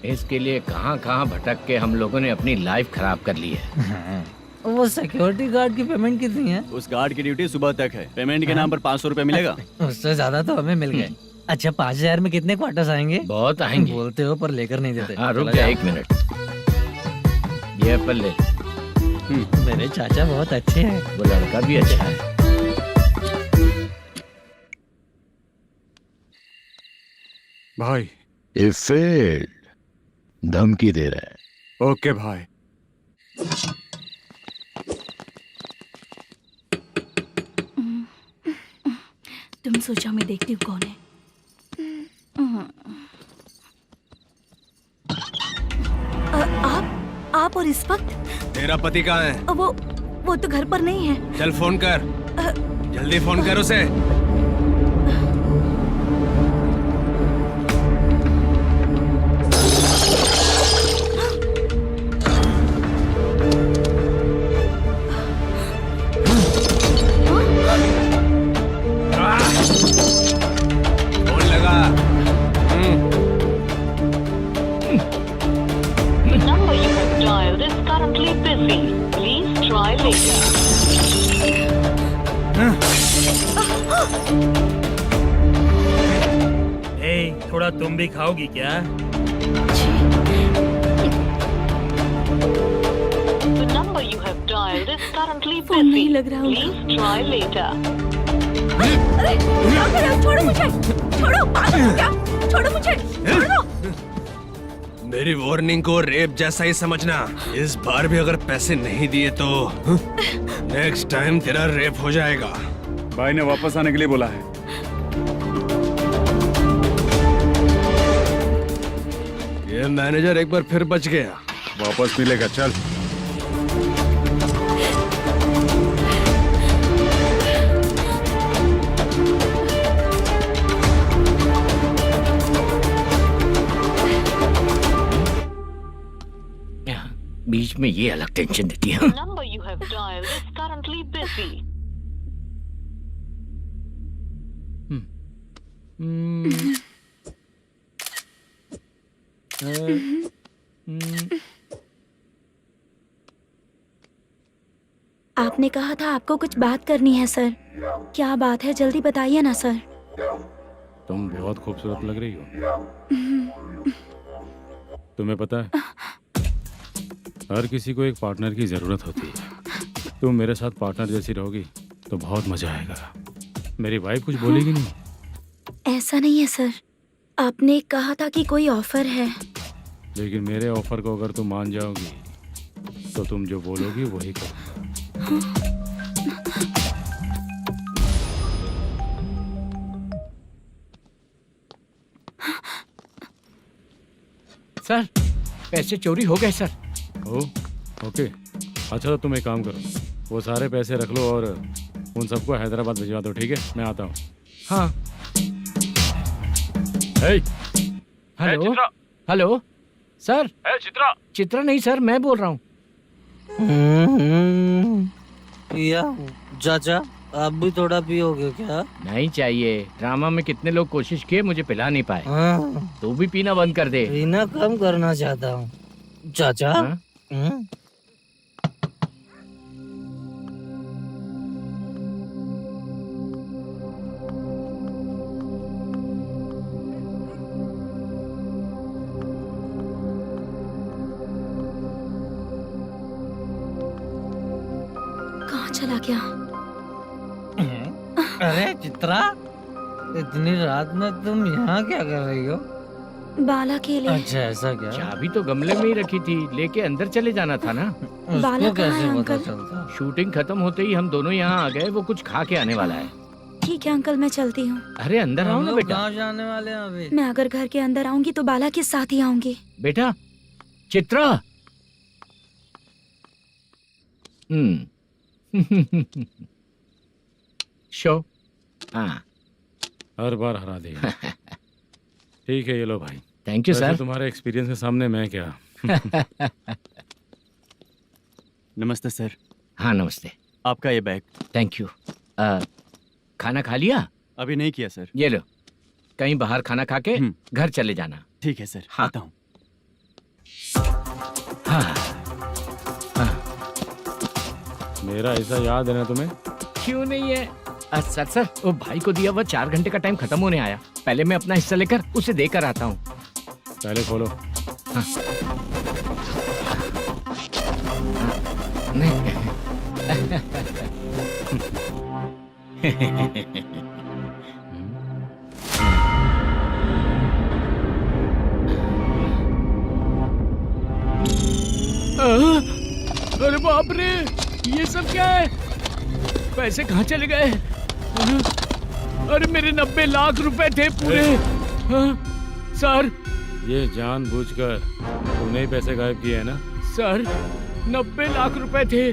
इसके लिए कहाँ कहाँ भटक के हम लोगों ने अपनी लाइफ खराब कर ली है। वो सिक्योरिटी गार्ड की पेमेंट कितनी है? उस गार्ड की ड्यूटी सुबह तक है। पेमेंट के नाम पर 500 रुपए मिलेगा। उससे ज्यादा तो हमें मिल गए। अच्छा 5,000 में कितने क्वार्टर्स आएंगे? बहुत आएंगे। बोलते हो पर लेकर नहीं देते। हाँ रुक जा 1 मिनट। ये एप्पल ले। मेरे चाचा बहुत अच्छे हैं। वो लड़का भी अच्छा है। भाई ये फेल्ड, धमकी दे रहा है। ओके भाई। तुम सोचो मैं देखती हूँ कौन है। आप और इस वक्त? तेरा पति कहाँ है? वो तो घर पर नहीं है। चल फोन कर, जल्दी फोन कर उसे। फोन लगा। number you have dialed is currently busy. Please try later. थोड़ा तुम भी खाओगी क्या? The number you have dialed is currently phone नहीं busy. लग रहा Please try later. अरे क्या कर रहे हो? छोड़ो मुझे, छोड़ो। पागल हो क्या? छोड़ो मुझे, छोड़ो। मेरी वार्निंग को रेप जैसा ही समझना। इस बार भी अगर पैसे नहीं दिए तो नेक्स्ट टाइम तेरा रेप हो जाएगा। भाई ने वापस आने के लिए बोला है। ये मैनेजर एक बार फिर बच गया। वापस मिलेगा, चल। बीच में ये अलग टेंशन देती है। The number you have dialed is currently busy. आपने कहा था आपको कुछ बात करनी है सर। क्या बात है, जल्दी बताइए ना सर। तुम बहुत खूबसूरत लग रही हो। तुम्हें पता है, हर किसी को एक पार्टनर की जरूरत होती है। तुम मेरे साथ पार्टनर जैसी रहोगी तो बहुत मजा आएगा। मेरी वाइफ कुछ बोलेगी नहीं? ऐसा नहीं है सर, आपने कहा था कि कोई ऑफर है। लेकिन मेरे ऑफर को अगर तुम मान जाओगी तो तुम जो बोलोगी वही करूँगा। सर, पैसे चोरी हो गए सर। ओके, अच्छा तो तुम एक काम करो, वो सारे पैसे रख लो और उन सबको हैदराबाद भिजवा दो, ठीक है? मैं आता हूँ। हाँ। Hello hello sir. Chitra? Chitra नहीं सर, मैं बोल रहा हूँ। या चाचा, आप भी थोड़ा पियोगे क्या? नहीं चाहिए। ड्रामा में कितने लोग कोशिश किए, मुझे पिला नहीं पाए। तू भी पीना बंद कर दे। पीना कम करना चाहता हूँ चाचा। कहाँ चला गया? अरे चित्रा, इतनी रात में तुम यहाँ क्या कर रही हो? बाला के लिए। अच्छा ऐसा क्या? चाबी तो गमले में ही रखी थी, लेके अंदर चले जाना था ना। बाला उसको कहाँ है कैसे पता अंकल? चलता? शूटिंग खत्म होते ही हम दोनों यहाँ आ गए। वो कुछ खा के आने वाला है। ठीक है अंकल, मैं चलती हूँ। अरे अंदर आओ हम ना लोग बेटा। कहाँ जाने वाले हैं अभी? मैं अगर घर के अंदर आऊंगी तो बाला के साथ ही आऊंगी। बेटा चित्रा। शो। हाँ, हर बार हरा देगा। ठीक है, ये लो भाई। थैंक यू वैसे सर। तुम्हारे एक्सपीरियंस के सामने मैं क्या। नमस्ते सर। हाँ नमस्ते। आपका ये बैग। Thank you. खाना खा लिया? अभी नहीं किया सर। ये लो, कहीं बाहर खाना खा के घर चले जाना। ठीक है सर। हाँ। आता हूँ। हाँ। मेरा ऐसा याद है ना तुम्हें? क्यों नहीं है? सर वो भाई को दिया हुआ 4 घंटे का टाइम खत्म होने आया। पहले मैं अपना हिस्सा लेकर उसे देकर आता हूँ। पहले खोलो। हाँ। अरे बाप रे, ये सब क्या है? पैसे कहाँ चले गए? अरे मेरे 90 लाख रुपए थे पूरे। सर, ये जानबूझकर तूने ही पैसे गायब किए हैं ना? सर 90 लाख रुपए थे।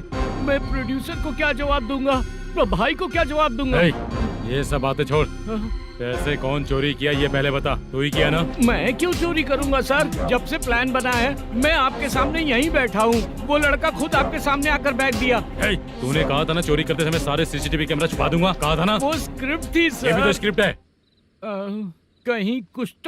मैं प्रोड्यूसर को क्या जवाब दूंगा, तो भाई को क्या जवाब दूंगा? ये सब बातें छोड़। पैसे कौन चोरी किया ये पहले बता। तू ही किया ना? मैं क्यों चोरी करूंगा सर? जब से प्लान बना है मैं आपके सामने यहीं बैठा हूँ। वो लड़का खुद आपके सामने आकर बैग दिया। तूने कहा था ना चोरी करते समय सारे सीसीटीवी कैमरा छुपा दूंगा, कहा था ना? वो स्क्रिप्ट थी सर। ये भी तो स्क्रिप्ट है। कहीं कुछ तो